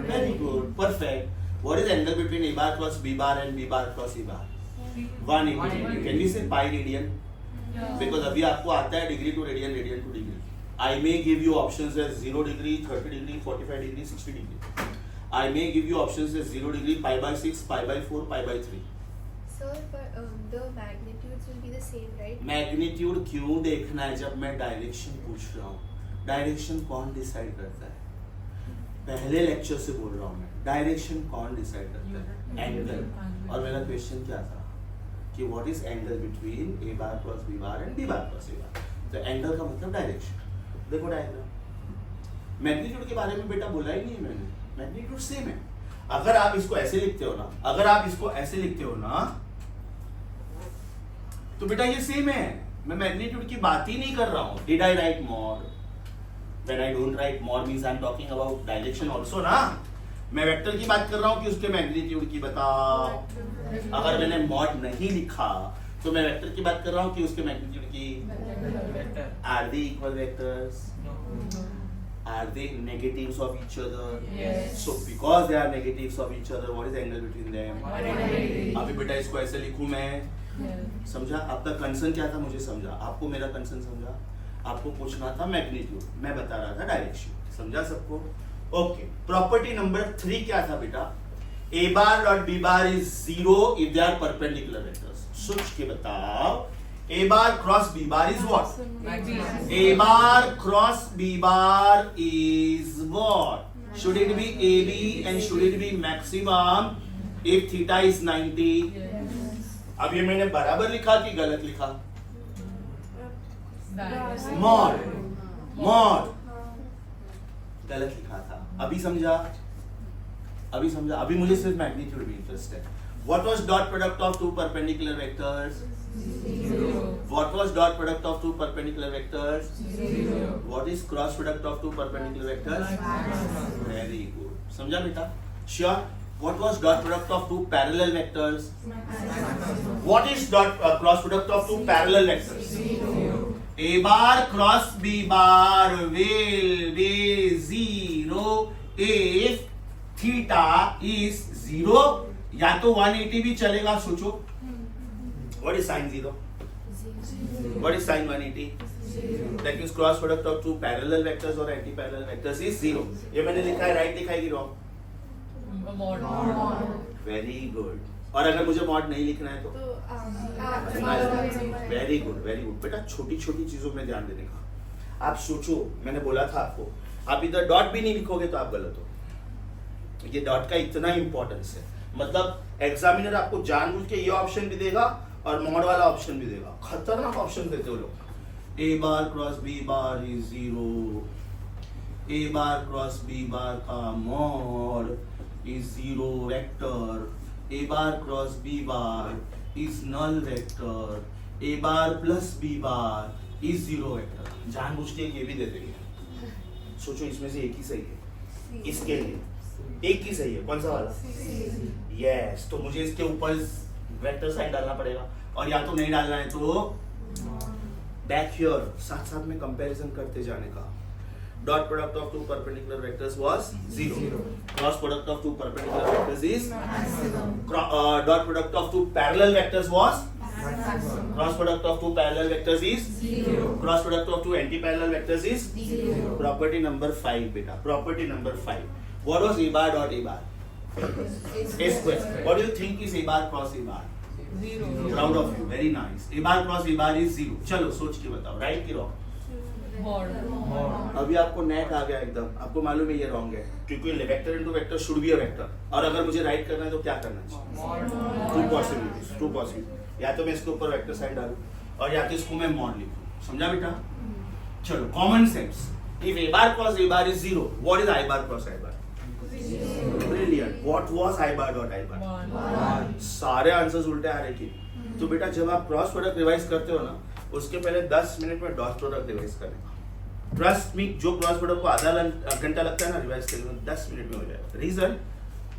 Very good, perfect. What is angle between A bar cross B bar and B bar cross A bar? 180. Can we say pi radian? Because अभी आपको आता है degree to radian, radian to degree. I may give you options as 0 degree, 30 degree, 45 degree, 60 degree. I may give you options as 0 degree, pi by 6, pi bye 4, pi by 3. Sir, but the magnitudes will be the same, right? Magnitude क्यों देखना है जब मैं डायरेक्शन पूछ रहा हूँ? डायरेक्शन कौन डिसाइड करता है? पहले लेक्चर से बोल रहा हूँ मैं, डायरेक्शन कौन डिसाइड करता है? एंगल. और मेरा क्वेश्चन क्या था कि what is angle between A bar cross B bar and B bar cross A bar? तो एंगल का मतलब डायरेक्शन. देखो डायग्राम. मैग्नीट्यूड के बारे में बेटा बोला ही नहीं है मैंने. मैग्नीट्यूड सेम है. अगर आप इसको ऐसे लिखते हो ना, अगर आप इसको ऐसे लिखते हो ना, तो बेटा ये सेम है. मैं मैग्नीट्यूड की बात ही नहीं कर रहा हूँ. Did I right mod? When I don't write mod means I'm talking about direction also ना. मैं वेक्टर की बात कर रहा हूँ कि उसके मैग्नीट्यूड की बताओ. अगर मैंने मॉड नहीं लिखा तो मैं वेक्टर की बात कर रहा हूँ कि उसके मैग्नीट्यूड की. Are they equal vectors? Are they negatives of each other? Yes. So because they are negatives of each other, what is the angle between them? 180. अभी बेटा इसको ऐसे लिखूं मैं. समझा? आपका कंसर्न क्या था मुझे समझा. आपको मेरा कंसर्न समझा. आपको पूछना था मैग्नीट्यूड, मैं बता रहा था डायरेक्शन. समझा सबको? ओके. प्रॉपर्टी नंबर 3 क्या था बेटा? A bar dot B bar is 0 if they are perpendicular vectors. सोच के बताओ. A bar cross B bar is what? A bar cross B bar is what? Should it be A B and should it be maximum if theta is 90? अब ये मैंने बराबर लिखा कि गलत लिखा? मॉड. मॉड गलत लिखा था. अभी समझा? अभी समझा? अभी मुझे सिर्फ मैग्नीट्यूड भी इंटरेस्ट है. What was dot product of two perpendicular vectors? 0. What was dot product of two perpendicular vectors? 0. What is cross product of two perpendicular vectors? Minus. Very good. समझा बेटा? Sure. What was dot product of two parallel vectors? What is dot cross product of two parallel vectors? 0. A bar cross B bar will be 0 if theta is 0. या तो 180 भी चलेगा. सोचो. What is sin 0? What is sin 180? That means cross product of two parallel vectors or anti-parallel vectors is 0. ये मैंने लिखा है, राइट लिखा है कि रॉन्ग? Mod. Very good. और अगर मुझे मॉड नहीं लिखना है तो वेरी गुड, वेरी गुड. बेटा छोटी छोटी चीजों में ध्यान देने का. आप सोचो, मैंने बोला था आपको, आप इधर डॉट भी नहीं लिखोगे तो आप गलत हो. ये डॉट का इतना इंपॉर्टेंस है. मतलब एग्जामिनर आपको जानबूझ के ये ऑप्शन भी देगा और मॉड वाला ऑप्शन भी देगा. खतरनाक ऑप्शन देते हो लोग. A bar cross B bar is 0. A bar cross B bar का mod is 0 vector. A bar cross B bar is null vector. A bar plus B bar is 0 vector. जानबूझ के ये भी दे देंगे. सोचो इसमें से एक ही सही है. इसके लिए एक ही सही है. कौन सा वाला? यस. तो मुझे इसके ऊपर वेक्टर साइन डालना पड़ेगा और या तो नहीं डालना है तो बैक हियर. साथ साथ में कंपैरिजन करते जाने का. Dot product of two perpendicular vectors was 0. Cross product of two perpendicular vectors is dot product of two parallel vectors was cross product of two parallel vectors is 0. cross product of two anti-parallel vectors is 0. property number 5 beta. Property number 5. What was A bar dot A bar? A square. What do you think is A bar cross A bar? 0. Proud of you. Very nice. A bar cross A bar is 0. चलो सोच के बताओ, राइट की रॉन्ग? Mod. अभी आपको नेट आ गया एकदम. आपको मालूम है ये रॉन्ग है क्योंकि vector into vector should be a vector. और अगर मुझे राइट करना है तो क्या करना चाहिए? To possibilities. या तो मैं इसके ऊपर वेक्टर साइन डालूं और या तो इसको मैं मॉड लिखूं. समझा बेटा? चलो common sense. If A bar cross A bar is 0, what is I bar cross I bar? Brilliant. What was I bar dot I bar? 1. सारे आंसर्स उल्टे आ रहे कि. तो बेटा जब आप क्रॉस प्रोडक्ट रिवाइज करते हो ना, उसके पहले 10 मिनट में डॉट प्रोडक्ट रिवाइज करें. ट्रस्ट मी, जो क्रॉस प्रोडक्ट को आधा घंटा लगता है ना रिवाइज करने में, 10 मिनट में हो जाएगा. Reason,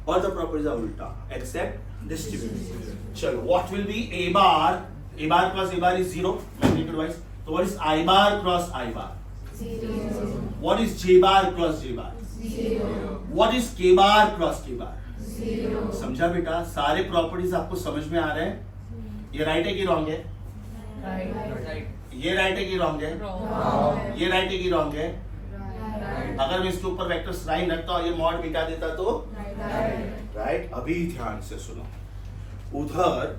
all the properties are उल्टा एक्सेप्ट डिस्ट्रीब्यूशन. चलो what will be A bar cross A bar is 0 magnitude wise. तो what is I bar cross I bar? 0. What is J bar cross J bar? 0. What is K bar cross के बार? 0. समझा बेटा? सारे प्रॉपर्टीज आपको समझ में आ रहे हैं. ये राइट है कि रॉन्ग है? Right. ये राइट है कि रॉन्ग है? Wrong. ये राइट है कि रॉन्ग है? Right. अगर मैं इसके ऊपर वेक्टर साइन रखता और ये मॉड मिटा देता तो Right. राइट. अभी ध्यान से सुनो. उधर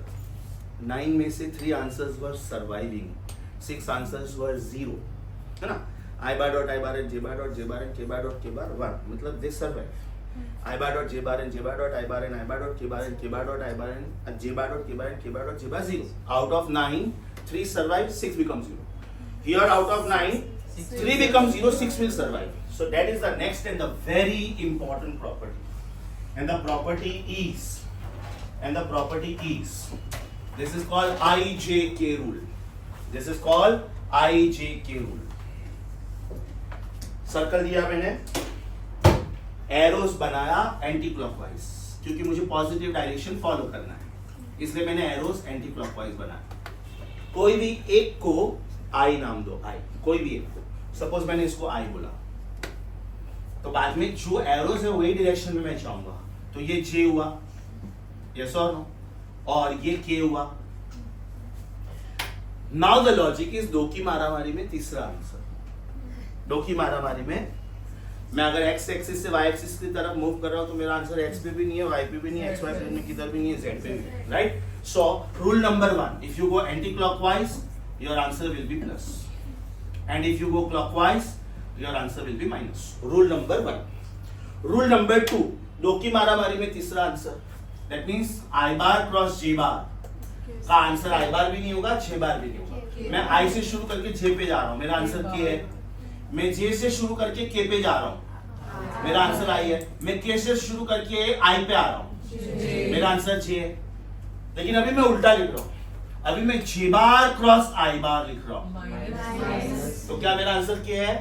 9 में से 3 answers were surviving, 6 answers were 0, है ना? I bar dot I bar and J bar dot J bar and K bar dot K bar 1, मतलब they survive. I bar dot J bar and J bar dot I bar and I bar dot K bar and K bar dot I bar and J bar dot K bar and K bar dot J bar 0. Out of 9, 3 survive, 6 becomes 0. Here out of 9, 3 becomes 0, 6 will survive. So that is the next and the very important property. And the property is, this is called IJK rule. This is called IJK rule. Circle दिया मैंने, एरोस बनाया एंटी क्लॉकवाइज क्योंकि मुझे पॉजिटिव डायरेक्शन फॉलो करना है, इसलिए मैंने एरोस एंटी क्लॉकवाइज बनाया. कोई भी एक को आई नाम दो. आई, कोई भी एक को. सपोज मैंने इसको आई बोला तो बाद में जो एरोस है वही डायरेक्शन में मैं जाऊंगा. तो ये जे हुआ, यस और नो, और ये के हुआ. नाउ द लॉजिक इज दो की मारामारी में तीसरा आंसर. दो की मारामारी में मैं अगर एक्स एक्सिस से वाई एक्सिस की तरफ मूव कर रहा हूं तो मेरा आंसर एक्स पे भी नहीं है, वाई पे भी नहीं है, एक्स वाई प्लेन में किधर भी नहीं है, जेड पे भी है. Right. So rule number 1, if you go anti-clockwise, your answer will be plus, and if you go clockwise, your answer will be minus. Rule number 1. Rule number 2, दो की मारामारी में तीसरा answer. That means I bar cross J bar का आंसर I bar भी नहीं होगा, J bar भी नहीं होगा. मैं I से शुरू करके J पे जा रहा हूँ, मेरा आंसर K है. मैं J से शुरू करके K पे जा रहा हूँ, मेरा आंसर I है. मैं K से शुरू करके I पे आ रहा हूँ, मेरा आंसर J है. लेकिन अभी मैं उल्टा लिख रहा हूँ, अभी मैं जे बार क्रॉस आई बार लिख रहा हूँ। माइनस तो क्या मेरा आंसर क्या है?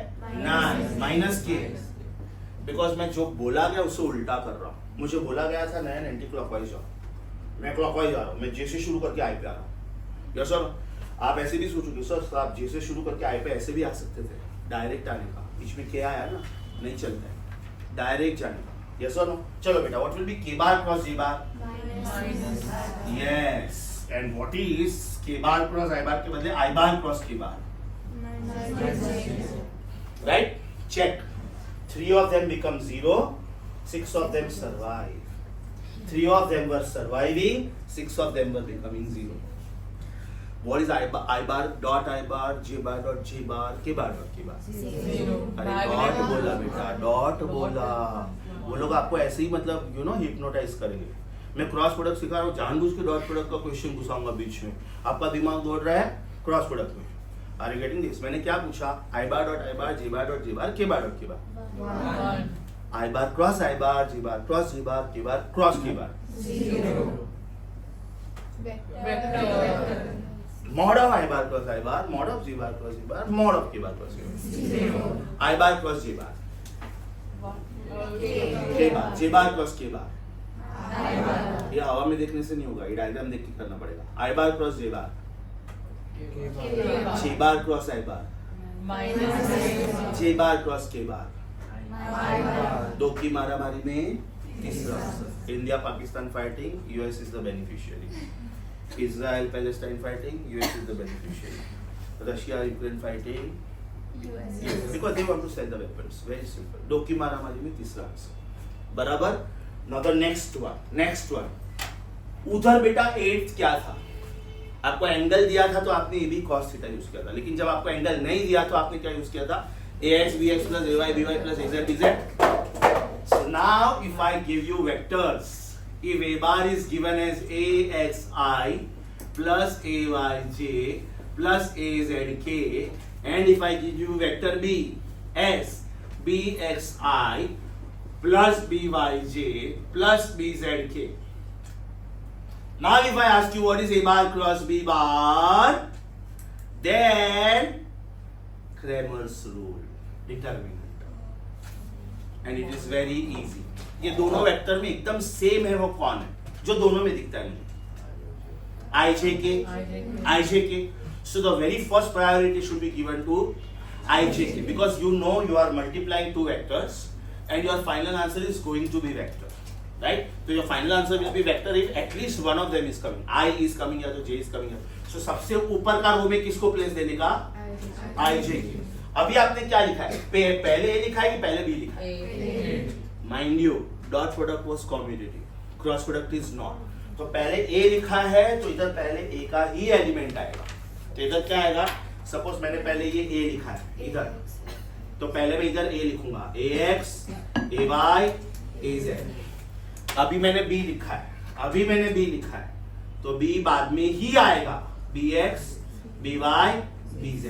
9 माइनस के, बिकॉज मैं जो बोला गया उसे उल्टा कर रहा हूँ। मुझे बोला गया था नयन एंटी क्लॉकवाइज जाओ, मैं क्लॉकवाइज जा रहा हूँ, मैं जे से शुरू करके आई पे आ रहा हूँ। यस सर, आप ऐसे भी सोचोगे सर आप जे से शुरू करके आई पे ऐसे भी आ सकते थे, डायरेक्ट आने का, बीच में क्या आया ना, नहीं चलता है, डायरेक्ट जाने का। यस और नो? चलो बेटा, what will be K bar cross J bar? Yes, and what is K bar cross I बार के बदले आई बार क्रॉस के बार? Right? Check. 3 of them become 0. 6 of them survive. 3 of them were surviving. 6 of them were becoming 0. What is I bar dot I bar, J bar dot J bar, K bar dot K bar? अरे डॉट बोला बेटा, डॉट बोला। वो लोग आपको ऐसे ही मतलब यू नो हिप्नोटाइज करेंगे। मैं क्रॉस प्रोडक्ट सिखा रहा हूँ, जानबूझ के डॉट प्रोडक्ट का क्वेश्चन घुसाऊंगा बीच में, आपका दिमाग दौड़ रहा है क्रॉस प्रोडक्ट में। Are you getting this? मैंने क्या पूछा? I bar dot I bar, J bar dot J bar, K bar dot K bar. I bar cross I bar, J bar cross J bar, K bar cross K bar. Mod of I bar cross I bar, mod of J bar cross J bar, mod of K bar cross K bar. I bar cross J bar, K bar, J bar cross K bar. ये हवा में देखने से नहीं होगा, ये डायग्राम देख के करना पड़ेगा। I bar cross J bar, J bar cross I bar, J bar cross K bar. दो की मारामारी में तीसरा, India Pakistan fighting, US is the beneficiary, Israel Palestine fighting, US is the beneficiary, Russia Ukraine fighting, because they want to sell the weapons, very simple. दो की मारामारी में तीसरा आंसर, बराबर। नाउ द नेक्स्ट वन, उधर बेटा 8 क्या था? आपको एंगल दिया था तो आपने A B cos theta use किया था, लेकिन जब आपको एंगल नहीं दिया तो आपने क्या यूज किया था? ax bx plus ay by plus az dz. So now if I give you vectors, if a bar is given as axi plus ayj plus azk, and if I give you vector b as bxi plus byj plus bzk. Now if I ask you what is a bar cross b bar, then Cramer's rule, determinant, and it is very easy. ये दोनों वेक्टर में एकदम सेम है, वो कौन है जो दोनों में दिखता नहीं? ijk. So the very first priority should be given to ijk, because you know you are multiplying two vectors and your final answer is going to be vector, right? So your final answer will be vector if at least one of them is coming, I is coming या तो j is coming. So सबसे ऊपर का रो में किसको प्लेस देने का? ijk. अभी आपने क्या लिखा है? पहले a लिखा है कि पहले b लिखा है? Mind you, dot product was commutative, cross product is not. तो पहले a लिखा है तो इधर पहले a का ही एलिमेंट आएगा। तो इधर क्या आएगा? सपोज मैंने पहले ये a लिखा है इधर, तो पहले मैं इधर a लिखूंगा, ax, ay, az. अभी मैंने b लिखा है, तो b बाद में ही आएगा, bx, by, bz.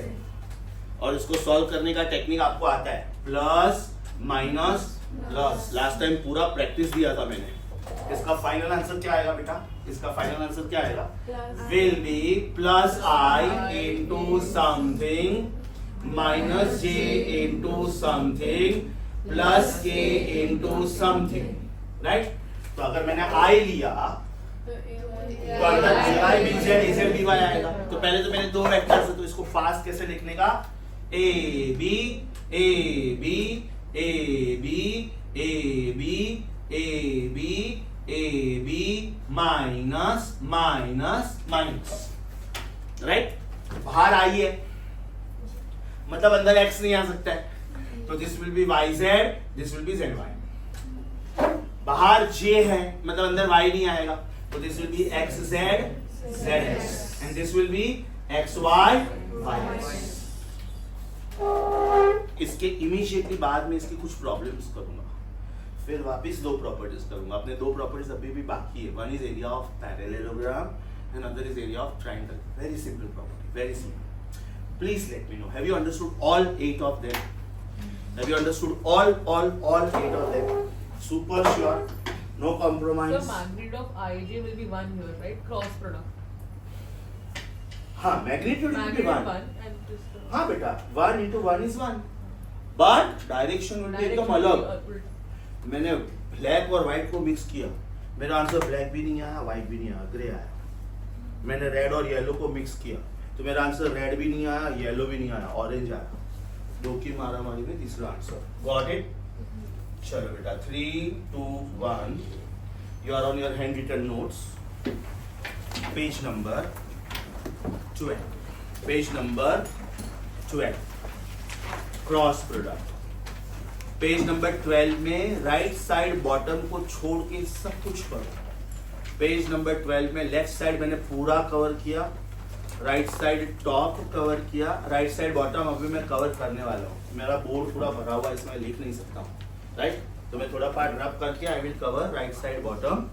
और इसको सॉल्व करने का टेक्निक आपको आता है, plus minus plus. Last time पूरा प्रैक्टिस दिया था मैंने। इसका फाइनल आंसर क्या आएगा बेटा? इसका फाइनल आंसर क्या आएगा? Will be plus I into something minus J into something plus के इनटू समथिंग, राइट? तो अगर मैंने आई लिया तो अंदर ay bz az by आएगा। तो पहले तो मैंने दो वेक्टर्स है, तो इसको फास्ट कैसे लिखने का? a b a b a b a b a b a b minus minus minus, right? बाहर आई है मतलब अंदर x नहीं आ सकता है, तो this will be yz, this will be zy. बाहर j है मतलब अंदर y नहीं आएगा, तो this will be xz zx, and this will be xy yx. इसके इमीडिएटली बाद में इसकी कुछ प्रॉब्लम्स करूंगा, फिर वापस दो प्रॉपर्टीज करूंगा। अपने दो प्रॉपर्टीज अभी भी बाकी है, one is area of parallelogram and other is area of triangle. Very simple property, very simple. Please let me know, have you understood all 8 of them? Have you understood all 8 of them? Super sure. no The compromise. magnitude of ij will be 1 here, right? Cross product. हाँ, magnitude will be Magnitude 1. 1 and this. हाँ बेटा, 1 into 1 is 1. But direction will be एकदम अलग. मैंने ब्लैक और व्हाइट को मिक्स किया, मेरा आंसर ब्लैक भी नहीं आया, व्हाइट भी नहीं आया, ग्रे आया. मैंने रेड और येलो को मिक्स किया, तो मेरा आंसर रेड भी नहीं आया, येलो भी नहीं आया, ऑरेंज आया. दो की मारामारी में तीसरा आंसर. Got it? चलो बेटा, 3, 2, 1. You are on your handwritten notes. Page number 12. Page number 12. Cross product. Page number 12 में राइट साइड बॉटम को छोड़ के सब कुछ करो. पेज नंबर 12 में लेफ्ट साइड मैंने पूरा कवर किया, राइट साइड टॉप कवर किया, राइट साइड बॉटम अभी मैं कवर करने वाला हूँ. मेरा बोर्ड पूरा भरा हुआ है, इसमें लिख नहीं सकता हूँ, राइट? तो मैं थोड़ा पार्ट रब करके I will cover right side bottom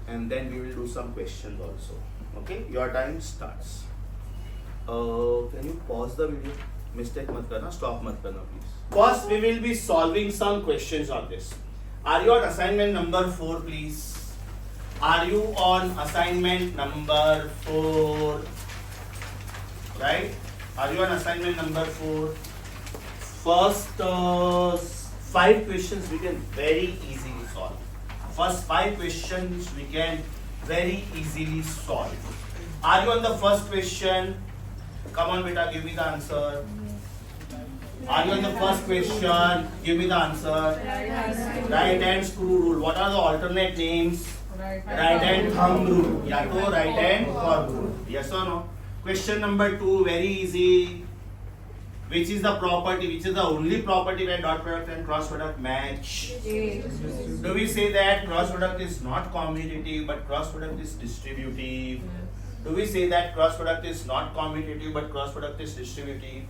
and then we will do some questions also. Okay, your time starts. Can you pause the video? Mistake मत करना, स्टॉप मत करना please. First we will be solving some questions on this. Are you on assignment number 4 please? Are you on assignment number 4? Right? Are you on assignment number 4? First 5 questions we can very easily solve. First 5 questions we can very easily solve. Are you on the first question? Come on beta, give me the answer. Are you on the first question? Give me the answer. Right hand screw rule. What are the alternate names? Right hand thumb rule. या तो right hand thumb rule. Yes or no? Question number 2, very easy. Which is the property? Which is the only property where dot product and cross product match? Do we say that cross product is not commutative but cross product is distributive? Do we say that cross product is not commutative but cross product is distributive?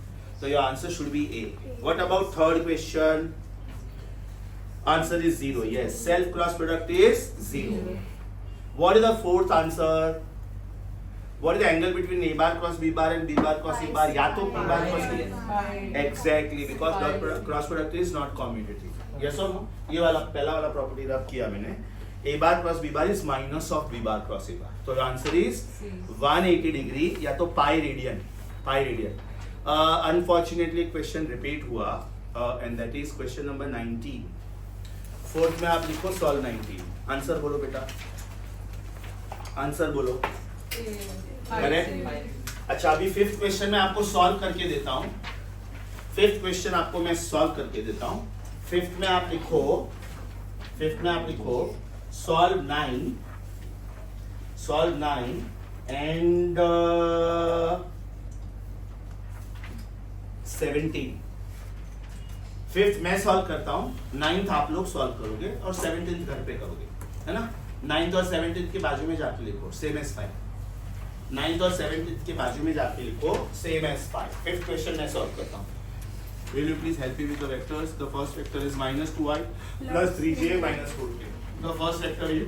So your answer should be A. What about third question? Answer is 0. Yes, self cross product is 0. What is the fourth answer? What is the angle between A bar cross B bar and B bar cross A bar? या तो P bar cross B. Exactly, because dot product, cross product is not commutative. Yes or no? ये वाला पहला वाला प्रॉपर्टी रब किया मैंने. A bar cross B bar is minus of B bar cross A bar. So the answer is 180 degree या तो pi radian. Pi radian. Unfortunately question repeat हुआ and that is question number 19. Fourth में आप लिखो solve 19. आंसर बोलो बेटा, आंसर बोलो. करेक्ट. अच्छा, अभी फिफ्थ क्वेश्चन में आपको सॉल्व करके देता हूँ. फिफ्थ क्वेश्चन आपको मैं सॉल्व करके देता हूँ. फिफ्थ में आप लिखो सॉल्व 9 एंड 17. फिफ्थ मैं सॉल्व करता हूँ, 9th आप लोग सॉल्व करोगे और 17th घर पे करोगे, है ना? 9th और 17th के बाजू में जाके लिखो सेम एज 5. 9th और 17th के बाजू में जाके लिखो सेम एज 5. फिफ्थ क्वेश्चन मैं सॉल्व करता हूँ. Will you please help me with the vectors? The first vector is minus 2i plus 3j minus 4k. The first vector is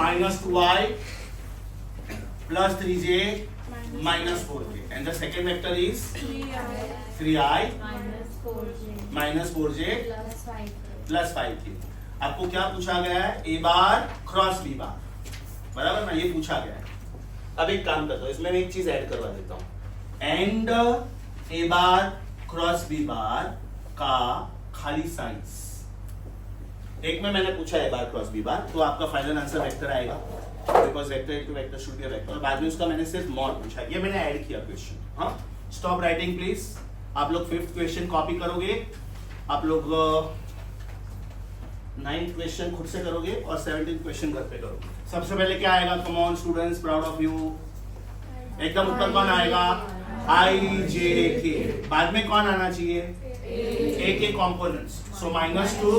minus 2i plus 3j minus 4k. And the second vector is 3i minus 4j plus 5k. आपको क्या पूछा गया है? A बार क्रॉस B बार, बराबर ना? ये पूछा गया है. अब एक काम करता हूँ, इसमें मैं एक चीज ऐड करवा देता हूँ. And A bar cross B bar का खाली साइंस. एक में मैंने पूछा A बार क्रॉस B बार, तो आपका फाइनल आंसर वेक्टर आएगा, because vector into vector should be a vector. बाद में उसका मैंने सिर्फ मॉड पूछा, ये मैंने ऐड किया क्वेश्चन. हाँ, स्टॉप राइटिंग प्लीज. आप लोग फिफ्थ क्वेश्चन कॉपी करोगे, आप लोग 9th क्वेश्चन खुद से करोगे और 17th क्वेश्चन घर पे करोगे. सबसे पहले क्या आएगा? Come on students, proud of you. एकदम ऊपर कौन आएगा? I J K. बाद में कौन आना चाहिए? A के कॉम्पोनेंट्स. सो -2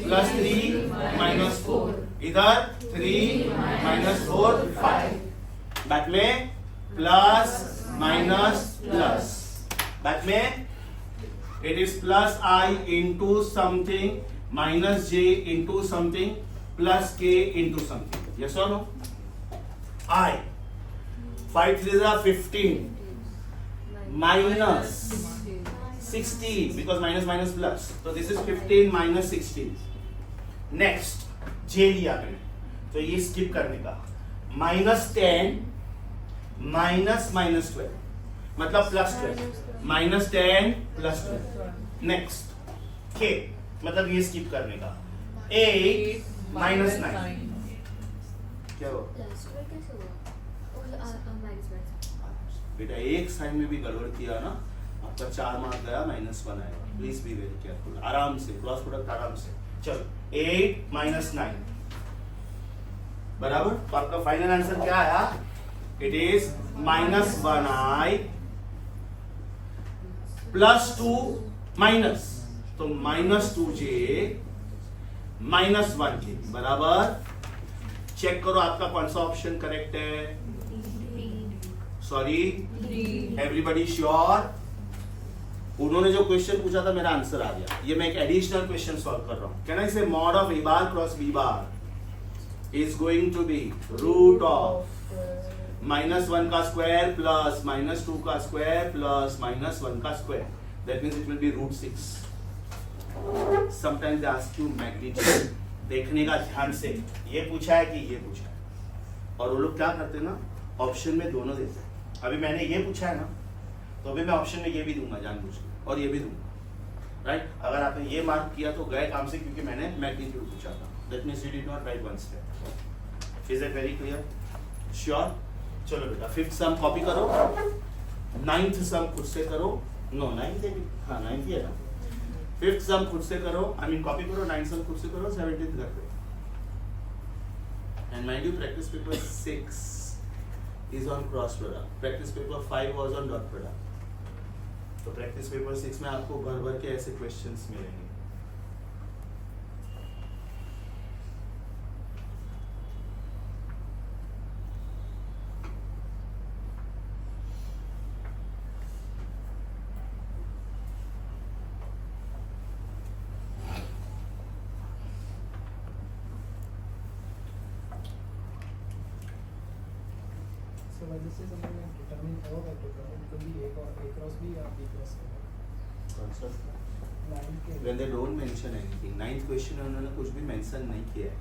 plus 3 minus 4. इधर 3 minus 4 5. बाद में प्लस माइनस प्लस. बाद में it is plus I into something minus J into something plus K into something. Yes or no? I 5 3s are 15 minus 16 because minus plus. So this is 15 minus 16. Next J लिया मैंने. तो ये स्किप करने का -10 -12 मतलब +12 -10 +12 नेक्स्ट के मतलब ये स्किप करने का 8 -9 क्या हो प्लस 12 कैसे हुआ? माइनस बेटा एक साइन में भी गड़बड़ किया ना आपका 4 मार्क गया -1 आएगा प्लीज बी वेरी केयरफुल आराम से क्रॉस प्रोडक्ट आराम से चलो 8 -9 बराबर तो आपका फाइनल आंसर क्या आया इट इज -1i +2 माइनस तो -2j -1k बराबर चेक करो आपका कौन सा ऑप्शन करेक्ट है सॉरी एवरीबडी श्योर उन्होंने जो क्वेश्चन पूछा था मेरा आंसर आ गया ये मैं एक एडिशनल क्वेश्चन सॉल्व कर रहा हूं कैन आई से mod of a bar cross b bar is going to be root of -1 का स्क्वायर प्लस -2 का स्क्वायर प्लस -1 का square that means it will B √6 sometimes they ask you magnitude देखने का ध्यान से ये पूछा है कि ये पूछा है और वो लोग क्या करते हैं ना ऑप्शन में दोनों देते हैं अभी मैंने ये पूछा है ना तो अभी मैं ऑप्शन में ये भी दूंगा जानबूझ के और ये भी दूंगा राइट अगर आपने ये मार्क किया तो गए काम से क्योंकि मैंने मैग्नीट्यूड पूछा था that means you did not right one step is it very clear sure चलो बेटा 5th सम कॉपी करो 9th सम खुद से करो नो 9th है हाँ 9th ही है ना 5th सम खुद से करो आई मीन कॉपी करो 9th सम खुद से करो 17th घर पे and mind you practice paper 6 is on cross product practice paper 5 was on dot product तो practice paper 6 में आपको भर भर के ऐसे questions मिलेंगे So when this is something like determine our vector product, it could be A cross B or B cross A. Concept. 9K. when they don't mention anything 9th question में उन्होंने कुछ भी mention नहीं किया है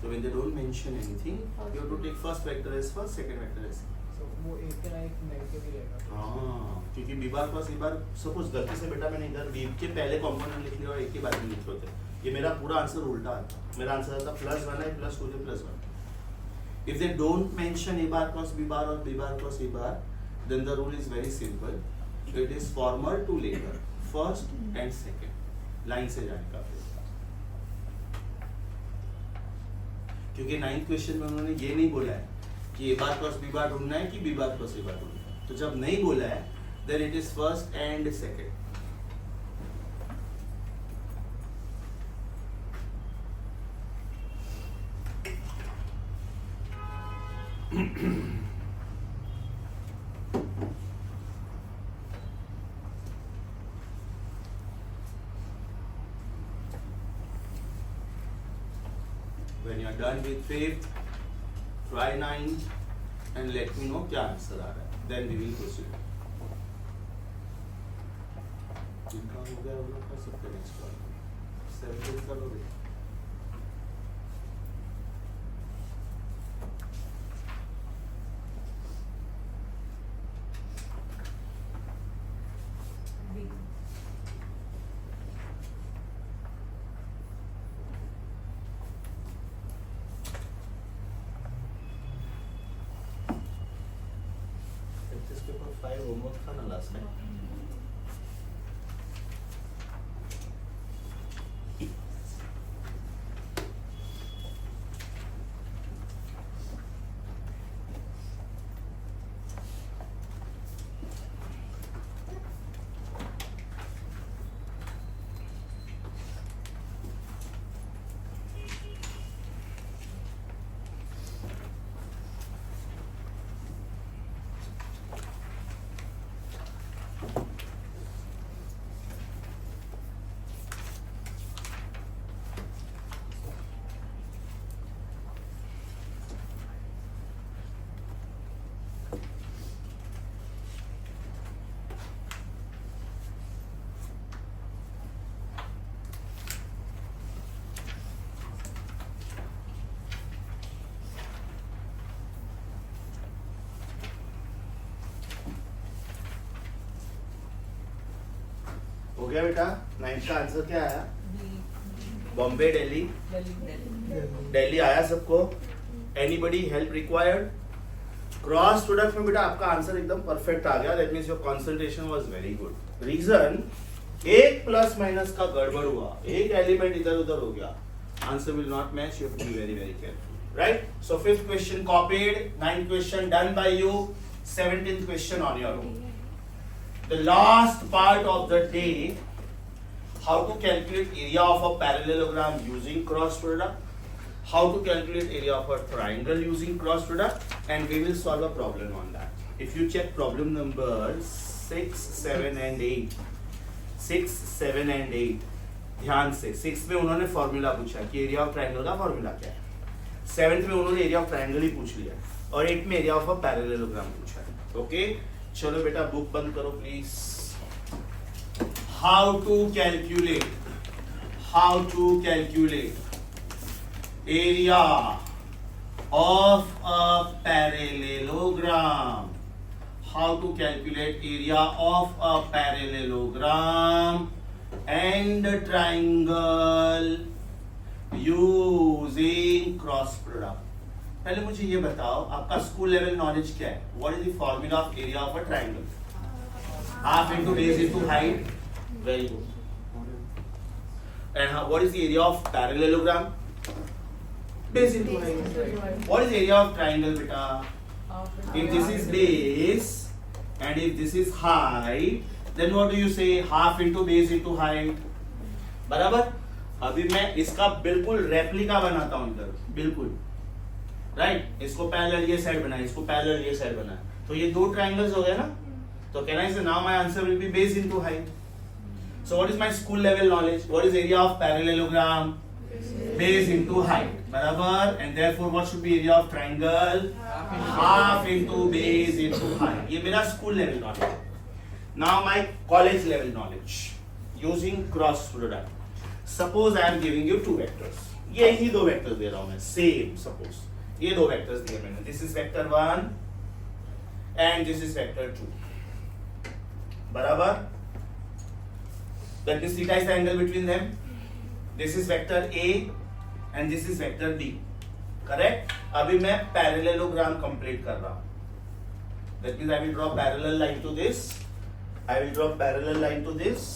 तो when they don't mention anything you have to take first vector as first second vector as So वो एक के ना एक नेगेटिव ही रहेगा. हाँ क्योंकि b bar plus a bar suppose गलती से बेटा मैंने इधर b के पहले कंपोनेंट लिख लिया और एक के बाद में लिख होते ये मेरा पूरा आंसर उल्टा आता मेरा आंसर आता +1 है +2 +1 if they don't mention a bar cross b bar or b bar cross a bar then the rule is very simple it is former to later first and second line से जाने का क्योंकि 9th क्वेश्चन में उन्होंने ये नहीं बोला है कि a bar cross b bar ढूंढना है कि b bar cross a bar ढूंढना है तो जब नहीं बोला है then it is first and second when you are done with 5th try 9th and let me know क्या आंसर आ रहा है then we will proceed जिनका हो गया वो लोग कर सकते हैं नेक्स्ट बार 7th करोगे practice paper 5 homework था ना लास्ट में गया बेटा? 9th का आंसर क्या आया? B. बॉम्बे, दिल्ली, Delhi. दिल्ली आया सबको? Anybody help required? Cross product में बेटा आपका आंसर एकदम परफेक्ट आ गया. That means your concentration was very good. Reason, एक प्लस माइनस का गड़बड़ हुआ, एक एलिमेंट इधर उधर हो गया, answer will not match. You have to be very very careful, right? So 5th question copied, 9th question done by you, 17th question on your own. The last part of the day, how to calculate area of a parallelogram using cross product, how to calculate area of a triangle using cross product, and we will solve a problem on that. If you check problem number 6, 7 and 8, 6, 7 and 8, ध्यान से 6 में उन्होंने फॉर्मूला पूछा कि एरिया ऑफ ट्राइंगल का फॉर्मूला क्या है. 7th में उन्होंने एरिया ऑफ ट्राइंगल ही पूछ लिया और 8 में एरिया ऑफ अ पैरेललोग्राम पूछा है. ओके, चलो बेटा बुक बंद करो please. How to calculate area of a parallelogram. How to calculate area of a parallelogram and a triangle using cross product. पहले मुझे ये बताओ, आपका स्कूल लेवल नॉलेज क्या है? What is the formula of area of a triangle? Half into base into height. Very good. And what is the area of parallelogram? Base into height. What is the area of triangle, beta? If this is base and if this is height, then what do you say? Half into base into height. बराबर? अभी मैं इसका बिल्कुल रेप्लिका बनाता हूं इधर, बिल्कुल राइट. इसको पैरेलल ये साइड बनाए, इसको पैरेलल ये साइड बनाए, तो ये दो ट्रायंगल्स हो गए ना. तो कैन आई से now my answer will be base into height. So what is my school level knowledge? What is area of parallelogram? Base into height, बराबर. And therefore what should be area of triangle? Half into base into height. ये मेरा school level knowledge. Now my college level knowledge using cross product. Suppose I am giving you two vectors. ये ही दो वेक्टर्स दे रहा हूं मैं. Same suppose ये दो वेक्टर्स दिए मैंने. This is vector 1 and this is vector 2. बराबर. That means theta is the angle between them. This is vector A and this is vector B. Correct? अभी मैं parallelogram complete कर रहा हूँ. That means I will draw parallel line to this. I will draw parallel line to this,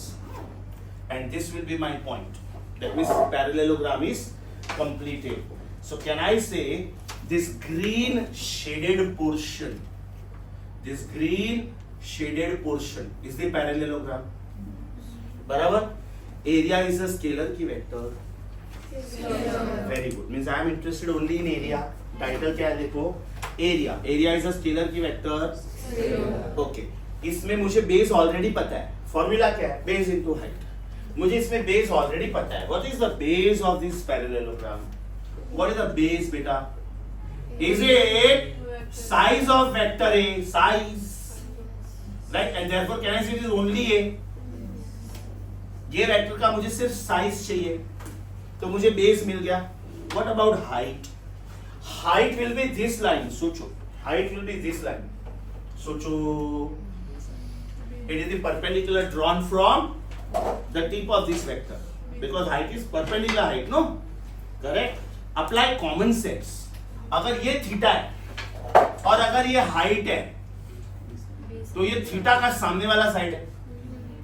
and this will be my point. That means parallelogram is completed. So can I say this green shaded portion? This green shaded portion is the parallelogram. बराबर. Area is a scalar की vector. Very good. Means I am interested only in area. Title क्या है देखो? Area. Area is a scalar की vector. Okay. इसमें मुझे base already पता है. Formula क्या है? Base into height. मुझे इसमें base already पता है. What is the base of this parallelogram? What is the base, beta? Is it size of vector A? Size. Right? And therefore can I say it is only A? ये वेक्टर का मुझे सिर्फ साइज चाहिए, तो मुझे बेस मिल गया. What about height? Height will be this line. सोचो, height will be this line. सोचो, it is the perpendicular drawn from the tip of this vector, because height is perpendicular height. No, correct. Apply common sense. अगर ये थीटा है और अगर ये हाइट है, तो ये थीटा का सामने वाला साइड है,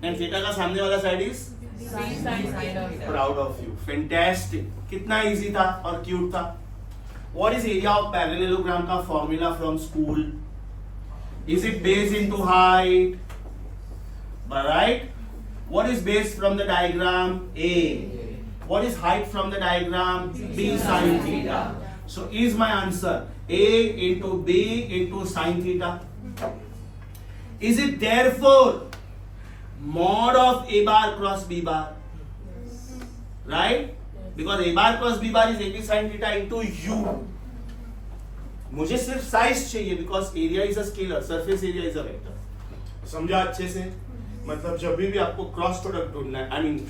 एंड थीटा का सामने वाला side is proud of you. Fantastic. कितना इजी था और क्यूट था. What is area of parallelogram का formula from school? Is it base into height? Right. What is base from the diagram? A. What is height from the diagram? B sin theta. So is my answer A into B into sin theta? Is it therefore mod of A bar cross B bar? Right? Because A bar cross B bar is AP sin theta into U. मुझे सिर्फ साइज चाहिए, because area is a scalar, surface area is a vector. समझा अच्छे से? मतलब जब भी आपको क्रॉस प्रोडक्ट ढूंढना है, I mean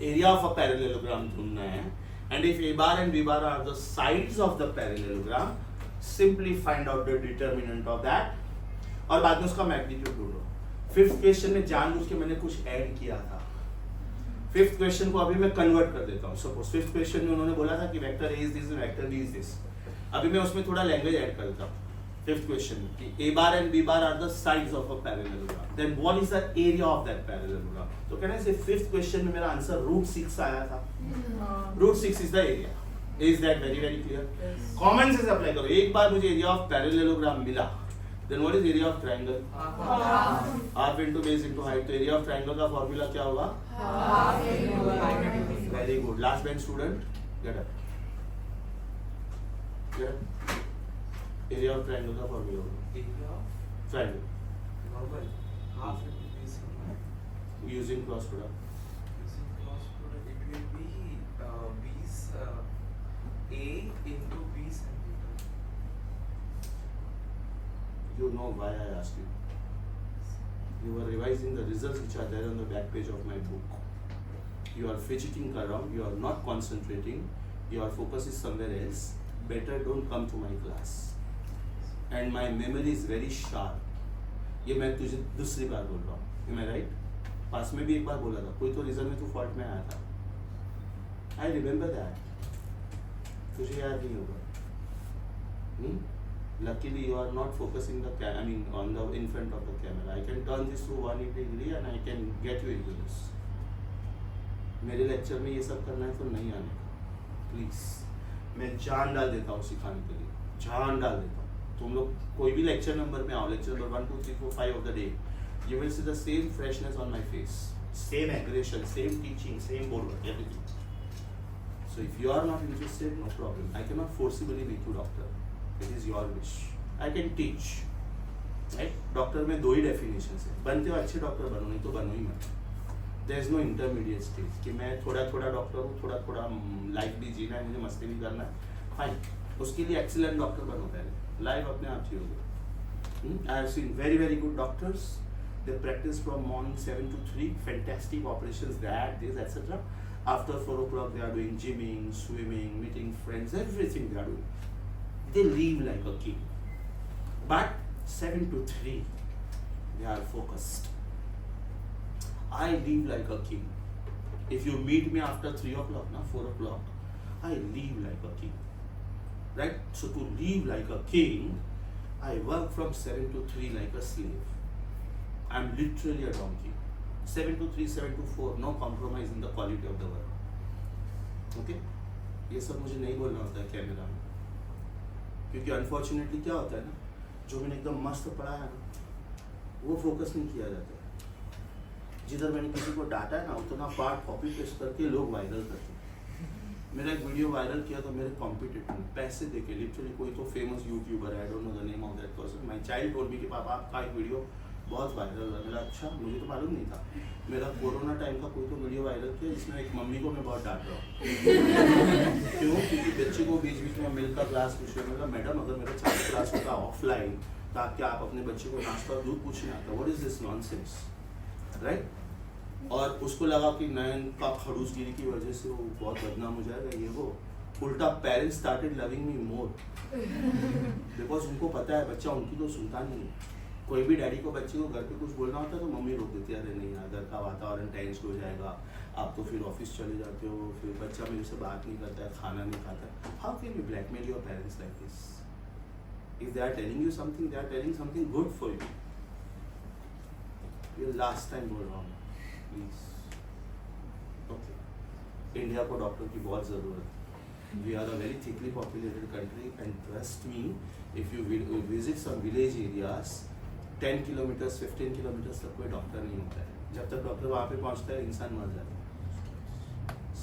area of a parallelogram ढूंढना है, and if A bar and B bar are the sides of the parallelogram, simply find out the determinant of that और बाद में उसका मैग्नीट्यूड ढूंढो. 5th क्वेश्चन में जानबूझ के मैंने कुछ ऐड किया था. फिफ्थ क्वेश्चन को अभी मैं कन्वर्ट कर देता हूँ. सपोज फिफ्थ क्वेश्चन में उन्होंने बोला था कि vector A is this and vector B is this. अभी मैं उसमें थोड़ा लैंग्वेज ऐड करता हूँ. फिफ्थ क्वेश्चन कि a bar and b bar are the sides of a parallelogram. Then what is the area of that parallelogram? तो कहना है फिफ्थ क्वेश्चन में मेरा आंसर √6 आया था. √6 is the area. Is that very very clear? Yes. Common sense apply करो. एक बार मुझे एरिया ऑफ पैरेललोग्राम मिला, then what is area of triangle? Half into base into height. तो एरिया ऑफ ट्रायंगल का फॉर्मूला क्या होगा? Very good. Last bench student, get up. Get up. Area of triangle का फॉर्मूला होगा Area of triangle normal half into base into height. Using cross product. Using cross product, it will be b's a into b centimeter. You know why I asked you. You were revising the results which are there on the back page of my book. You are fidgeting around, you are not concentrating, your focus is somewhere else. Better don't come to my class. And my memory is very sharp. ये मैं तुझे दूसरी बार बोल रहा हूँ. Am I right? पास में भी एक बार बोला था. कोई तो रीजन में तू फॉल्ट में आया था. I remember that. तुझे याद नहीं होगा. Luckily you are not focusing on the in front of the camera. I can turn this to 180 degree and I can get you into this. मेरे लेक्चर में ये सब करना है तो नहीं आने का. प्लीज. मैं जान डाल देता हूँ सिखाने के लिए. जान डाल देता हूँ. तुम लोग कोई भी लेक्चर नंबर में आओ, lecture number 1 2 3 4 5 of the day, you will see the same freshness on my face, same aggression, same teaching, same boardwork, everything. So if you are not interested, no problem. I cannot forcibly make you doctor. It is your wish. I can teach. Right? Doctor में दो ही डेफिनेशन है. बनते हो अच्छे डॉक्टर बनो, नहीं तो बनो ही मत. There is no intermediate stage कि मैं थोड़ा थोड़ा डॉक्टर हूँ, थोड़ा थोड़ा लाइफ भी जीना है, मुझे मस्ती भी करना है. फाइन. उसके लिए एक्सीलेंट डॉक्टर बनो पहले. लाइफ अपने आप जियोगे. I have seen very very good doctors. They practice from morning 7 to 3. Fantastic operations, that, this, etc. After 4 o'clock, they are doing gymming, swimming, meeting friends, everything they are doing. They live like a king. But 7 to 3, they are focused. I live like a king. If you meet me after 3 o'clock, 4 o'clock, I live like a king. Right? So to live like a king, I work from 7 to 3 like a slave. I'm literally a donkey. 7 to 3, 7 to 4, no compromise in the quality of the work. Okay? ये सब मुझे नहीं बोलना होता है कैमरा में, क्योंकि अनफॉर्चुनेटली क्या होता है ना, जो मैंने एकदम मस्त पढ़ा है ना, वो फोकस नहीं किया जाता है. जिधर मैंने किसी को डांटा है ना, उतना पार्ट कॉपी पेस्ट करके लोग वायरल करते हैं. मेरा एक वीडियो वायरल किया तो मेरे कॉम्पिटिटर ने पैसे देके, लिटरली कोई तो फेमस यूट्यूबर है, I don't know the name of that person, my child told me कि पापा आपका एक वीडियो बहुत वायरल हुआ. मेरा अच्छा, मुझे तो मालूम नहीं था. मेरा कोरोना टाइम का कोई तो वीडियो वायरल किया जिसमें एक मम्मी को मैं बहुत डांट रहा हूँ. क्यों? क्योंकि बच्चे को बीच बीच में मिल्क का ग्लास पूछ रहे. मतलब मैडम, अगर मेरा चाइल्ड क्लास होता ऑफलाइन ताकि आप अपने बच्चे को नाश्ता और दूध पूछने आता, what is this nonsense, right? और उसको लगा कि नयन का खड़ूसगिरी की वजह से वो बहुत बदनाम हो जाएगा, ये वो. उल्टा parents started loving me more, because उनको पता है बच्चा उनकी तो सुनता नहीं है. कोई भी डैडी को बच्चे को घर पे कुछ बोलना होता है तो मम्मी रोक देती है, अरे नहीं यार, घर का वातावरण टेंस हो जाएगा, आप तो फिर ऑफिस चले जाते हो, फिर बच्चा मेरे से बात नहीं करता है, खाना नहीं खाता है. How can you blackmail your parents like this? If they are telling you something, they are telling something good for you. ये लास्ट टाइम बोल रहा हूँ, प्लीज. ओके, इंडिया को डॉक्टर की बहुत ज़रूरत है. We are a very thickly populated country, and trust me, if you visit some village areas, 10 kilometers, 15 kilometers तक कोई डॉक्टर नहीं होता है. जब तक डॉक्टर वहाँ पे पहुँचता है, इंसान मर जाता है.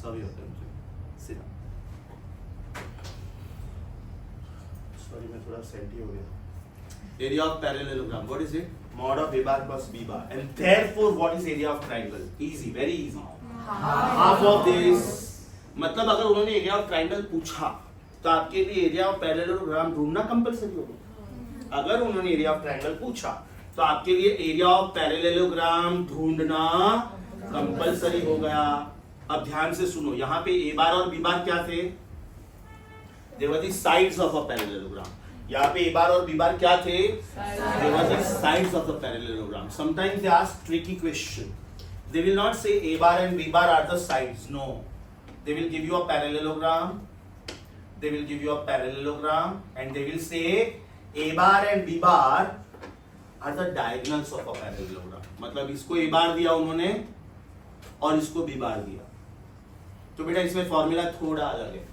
Serve your country. Sit down. Sorry, मैं थोड़ा सेंटी हो गया. Area of parallelogram. What is it? Mod of A bar plus B bar. And therefore, what is area of triangle? Easy, very easy. Half of this. मतलब अगर उन्होंने एरिया ऑफ ट्राइंगल पूछा तो आपके लिए एरिया ऑफ पैरेललोग्राम ढूंढना कंपलसरी होगा. अगर उन्होंने एरिया ऑफ ट्राइंगल पूछा तो आपके लिए एरिया ऑफ पैरेललोग्राम ढूंढना कंपलसरी हो गया. अब ध्यान से सुनो, यहाँ पे ए बार और बी बार क्या थे? They were the sides of a parallelogram. यहाँ पे ए बार और बी बार क्या थे? They were the sides of the parallelogram. Sometimes they ask tricky question. They will not say A bar and B bar are the sides. No. They will give you a parallelogram. They will give you a parallelogram and they will say A bar and B bar are the diagonals of a parallelogram. मतलब इसको A bar दिया उन्होंने और इसको B bar दिया. तो बेटा इसमें फॉर्मूला थोड़ा अलग है.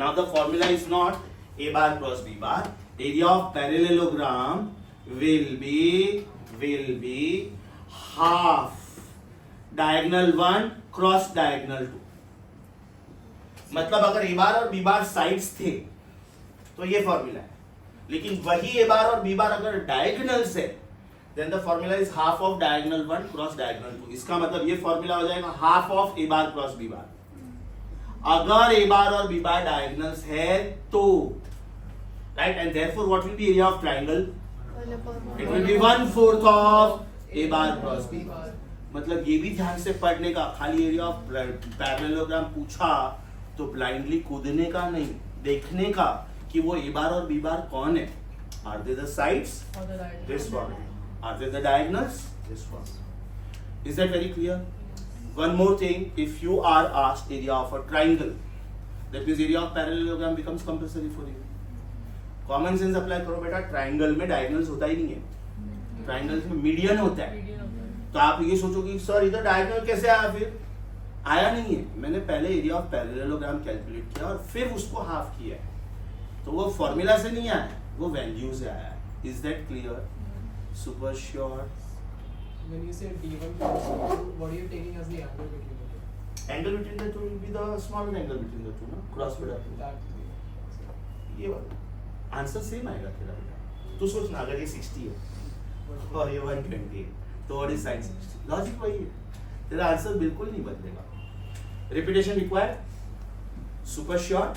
Now the formula is not A bar cross B bar. Area of parallelogram will be half diagonal 1 cross diagonal 2. मतलब अगर A बार और B बार साइड्स थे तो ये फॉर्मूला है, लेकिन वही A बार और B बार अगर डायगोनल्स है then the formula is half of diagonal 1 cross diagonal 2. इसका मतलब ये फॉर्मूला हो जाएगा half of A bar cross B बार. अगर A बार और B बार डायगोनल्स है तो right, and therefore what will be area of triangle? It will be 1/4 of A bar cross B bar. मतलब ये भी ध्यान से पढ़ने का, खाली एरिया ऑफ पैरेललोग्राम पूछा तो ब्लाइंडली कूदने का नहीं, देखने का कि वो A बार और B बार कौन है. Are they the sides? This one. Are they the diagonals? This one. Is that very clear? One more thing, if you are asked area of a triangle, that means area of parallelogram becomes compulsory for you. Common sense apply करो बेटा. ट्राइंगल में डायगोनल्स होता ही नहीं है, ट्राइंगल्स में मीडियन होता है. तो आप ये सोचोगे सर इधर डायगोनल कैसे आया, फिर आया नहीं है. मैंने पहले एरिया ऑफ पैरेललोग्राम कैलकुलेट किया और फिर उसको हाफ किया है. तो वो फॉर्मूला से नहीं आया, वो वैल्यू से आया है. Is that clear? Super sure. When you say D1 plus D2, what are you taking as the angle between the two? Angle between the two will be the smaller angle between the two ना, क्रॉस प्रोडक्ट. That ये वाला आंसर सेम आएगा तेरा बेटा. तू सोच ना, अगर ये 60 है और ये 120 है तो व्हाट इज sin 60? लॉजिक वही है, तेरा आंसर बिल्कुल नहीं बदलेगा. Repetition required. Super sure.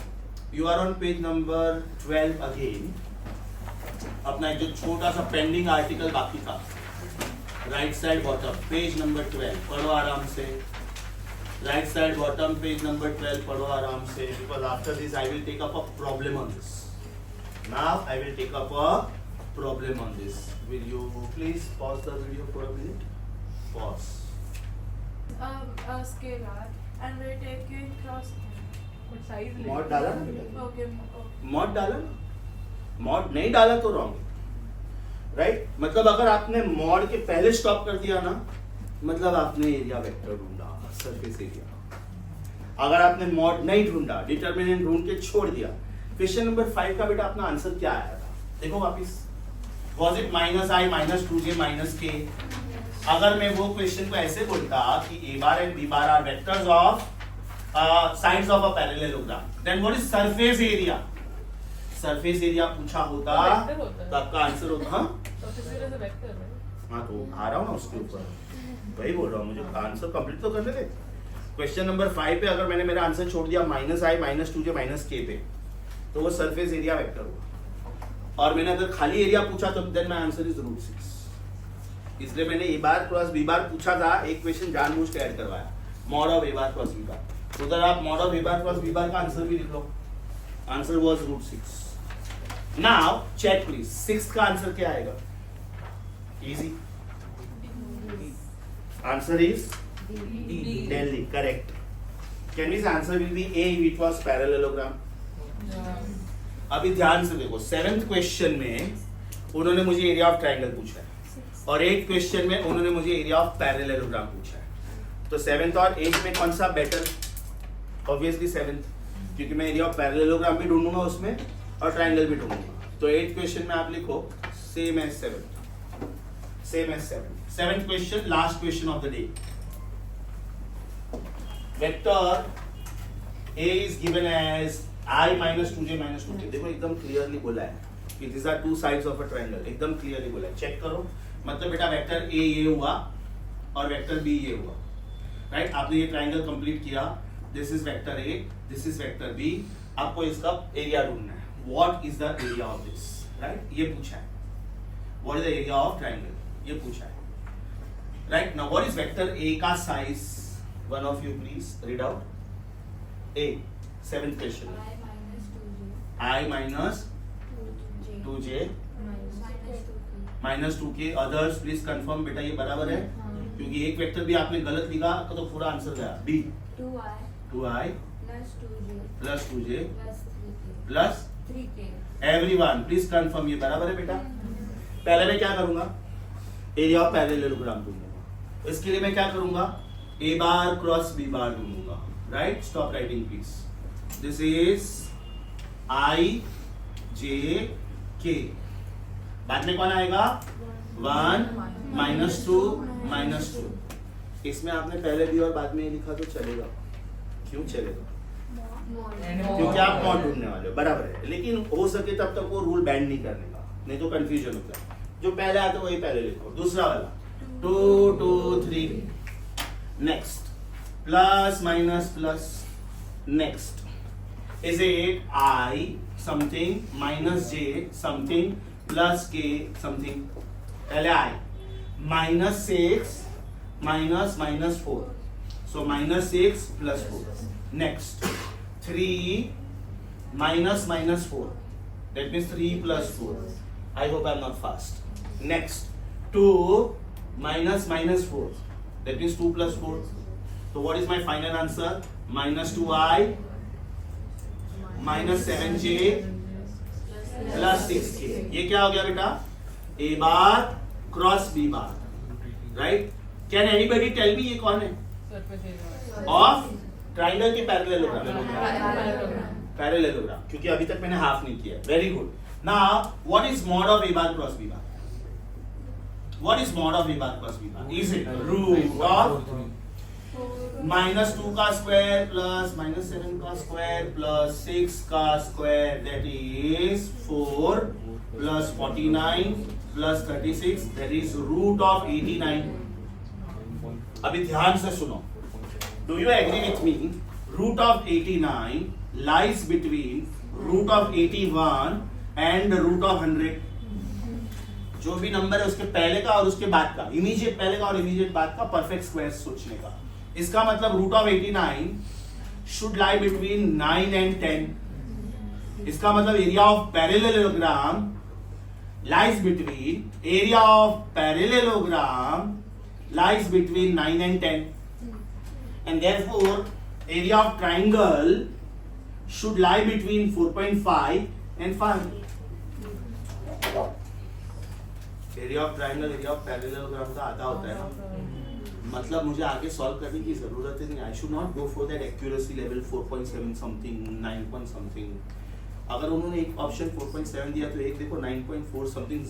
You are on page number 12 again. अपना एक जो छोटा सा पेंडिंग आर्टिकल बाकी था, right side bottom page number 12 पढ़ो आराम से. Right side bottom page number 12 पढ़ो आराम से, because after this I will take up a problem on this. Now I will take up a problem on this. Will you please pause the video for a minute? Pause. Scalar and we're taking cross. Mod डाला ना बेटा? Okay. Mod डाला ना? Mod नहीं डाला तो wrong. Right? मतलब अगर आपने mod के पहले स्टॉप कर दिया ना, मतलब आपने एरिया वेक्टर ढूंढा, सरफेस एरिया. अगर आपने mod नहीं ढूंढा, डिटरमिनेंट ढूंढ के छोड़ दिया, क्वेश्चन नंबर 5 का बेटा अपना आंसर क्या आया था देखो वापिस. Was it -i - 2j - k? अगर मैं वो क्वेश्चन को ऐसे बोलता कि A bar and B bar are vectors of sides of a parallelogram, then what is surface area? Surface area पूछा होता तो आपका आंसर होता. हाँ तो आ रहा हूँ ना उसके ऊपर, वही बोल रहा हूँ, मुझे आंसर कंप्लीट तो करने दे. क्वेश्चन नंबर 5 पे अगर मैंने मेरा आंसर छोड़ दिया -i - 2j - k पे, तो वो सरफेस एरिया वेक्टर हुआ. और मैंने अगर खाली एरिया पूछा तो देन माय आंसर इज √6. इसलिए मैंने A bar cross B bar पूछा था, एक क्वेश्चन जानबूझ के ऐड करवाया, mod of A bar cross B bar. उधर आप mod of A bar cross B bar का आंसर भी लिख लो. Answer was √6. Now check please, 6th का आंसर क्या आएगा? Easy. Answer is Delhi, correct. Can we say answer will be A if it was parallelogram? अभी ध्यान से देखो, 7th क्वेश्चन में उन्होंने मुझे एरिया ऑफ ट्रायंगल पूछा है और 8th क्वेश्चन में उन्होंने मुझे एरिया ऑफ पैरेललोग्राम पूछा है. तो 7th और 8th में कौन सा बेटर? ऑब्वियसली 7th, क्योंकि मैं एरिया ऑफ पैरेललोग्राम भी ढूंढूंगा उसमें और ट्रायंगल भी ढूंढूंगा. तो 8th क्वेश्चन में आप लिखो same as 7th. Same as 7th. 7th question, last question of the day. Vector A is given as I - 2j - 2k. देखो एकदम क्लियरली बोला है कि these are two sides of a triangle. एकदम क्लियरली बोला है, चेक करो. मतलब बेटा वेक्टर A ये हुआ और वेक्टर B ये हुआ, राइट? आपने ये ट्रायंगल कंप्लीट किया. This is vector A, this is vector B. आपको इसका एरिया ढूंढना है. What is the area of this, right? ये पूछा है. What is the area of triangle, ये पूछा है, right? Now what is vector A का size? One of you please read out. A, 7th question. I minus 2j minus 2k. Others please confirm बेटा ये बराबर है. क्योंकि एक वेक्टर भी आपने गलत लिखा तो पूरा आंसर गया। B 2i 2i plus 2j plus 2j plus 3k plus 3k everyone please confirm, ये बराबर है बेटा। पहले मैं क्या करूंगा, एरिया ऑफ पैरेललोग्राम ढूंढूंगा। इसके लिए मैं क्या करूंगा, A bar cross B bar ढूंढूंगा। Right, stop writing please. This is I J K, बाद में कौन आएगा 1 -2 -2। इसमें आपने पहले भी और बाद में लिखा तो चलेगा, क्यों चलेगा, क्योंकि आप मॉड ढूंढने वाले हो, बराबर है। लेकिन हो सके तब तक वो रूल बैंड नहीं करने का, नहीं तो कंफ्यूजन होता है। जो पहले आता है वही पहले लिखो। दूसरा वाला 2 2 3, next plus minus plus, next is it I something minus J something plus के समथिंग। पहले आई -6 -4, so -6 + 4. Next 3 -4, that means 3 + 4. I hope I'm not fast. Next 2 -4, that means 2 + 4. So what is my final answer? -2i -7j + 6k. ये क्या हो गया बेटा, a bar cross b bar. Right, can anybody tell me ये कौन है? ऑफ ट्राइंगल के पैरेललोग्राम, पैरेललोग्राम, क्योंकि अभी तक मैंने हाफ नहीं किया। Very good. Now what is mod of a bar cross b bar? What is mod of a bar cross b bar? Is it root of -2 का स्क्वायर प्लस -7 का स्क्वायर प्लस 6 का square, that is 4 plus 49 plus 36, that is root of 89। अभी ध्यान से सुनो, do you agree with me? Root of 89 lies between root of 81 and root of 100। जो भी नंबर है उसके पहले का और उसके बाद का, इमीडिएट पहले का और इमीडिएट बाद का परफेक्ट स्क्वायर सोचने का। इसका मतलब root of 89 should lie between 9 and 10। इसका मतलब area of parallelogram lies between, area of parallelogram lies between 9 and 10, and therefore area of triangle should lie between 4.5 and 5. area of triangle area of parallelogram का आधा होता है ना, मतलब मुझे आगे सॉल्व करने की जरूरत ही नहीं। I should not go for that accuracy level 4.7 something 9 point something. अगर उन्होंने एक ऑप्शन 4.7 दिया तो एक देखो 9.4 समथिंग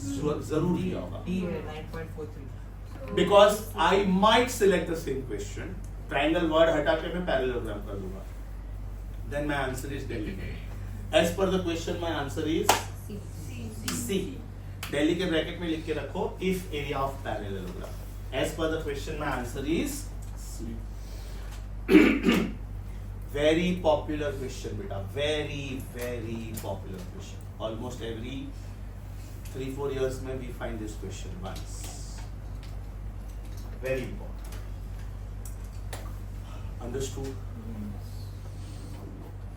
जरूर दिया होगा। D है 9.43। Because I might select the same question, triangle word हटा के मैं पैरेललोग्राम कर दूंगा, then my answer is Delhi. As per the question my answer is C. Delhi के ब्रैकेट में लिख के रखो if area of parallelogram. As per the question my answer is C. Very popular question beta, very popular question. Almost every 3-4 years में we find this question once. Very important. Understood?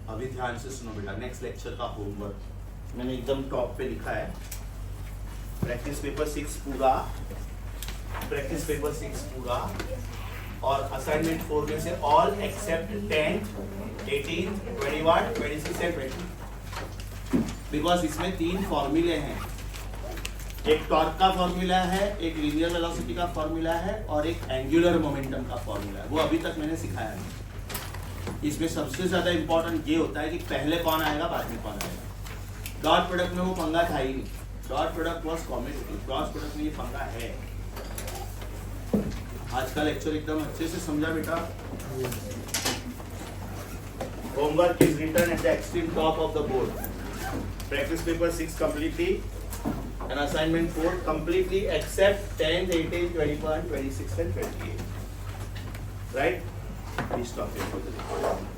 अभी ध्यान से सुनो बेटा, नेक्स्ट लेक्चर का होमवर्क मैंने एकदम टॉप पे लिखा है। प्रैक्टिस पेपर 6 पूरा, प्रैक्टिस पेपर 6 पूरा और असाइनमेंट 4 में से all except 10th, 18th, 21, 26 and 20, because इसमें 3 फॉर्मूले हैं। एक टॉर्क का फॉर्मूला है, एक लीनियर वेलोसिटी का फॉर्मूला है और एक एंगुलर मोमेंटम का फॉर्मूला है। वो अभी तक मैंने सिखाया नहीं। इसमें सबसे ज्यादा इंपॉर्टेंट ये होता है कि पहले कौन आएगा बाद में कौन आएगा। डॉट प्रोडक्ट में वो पंगा था ही नहीं, dot product was comedy, cross product में ये पंगा है। आज का लेक्चर एकदम अच्छे से समझा बेटा। Homework is written at the extreme top of the board. Practice paper 6 completely and assignment 4 completely except 10th, 18th, 21, 26 and 28. Right? Please stop here for the day.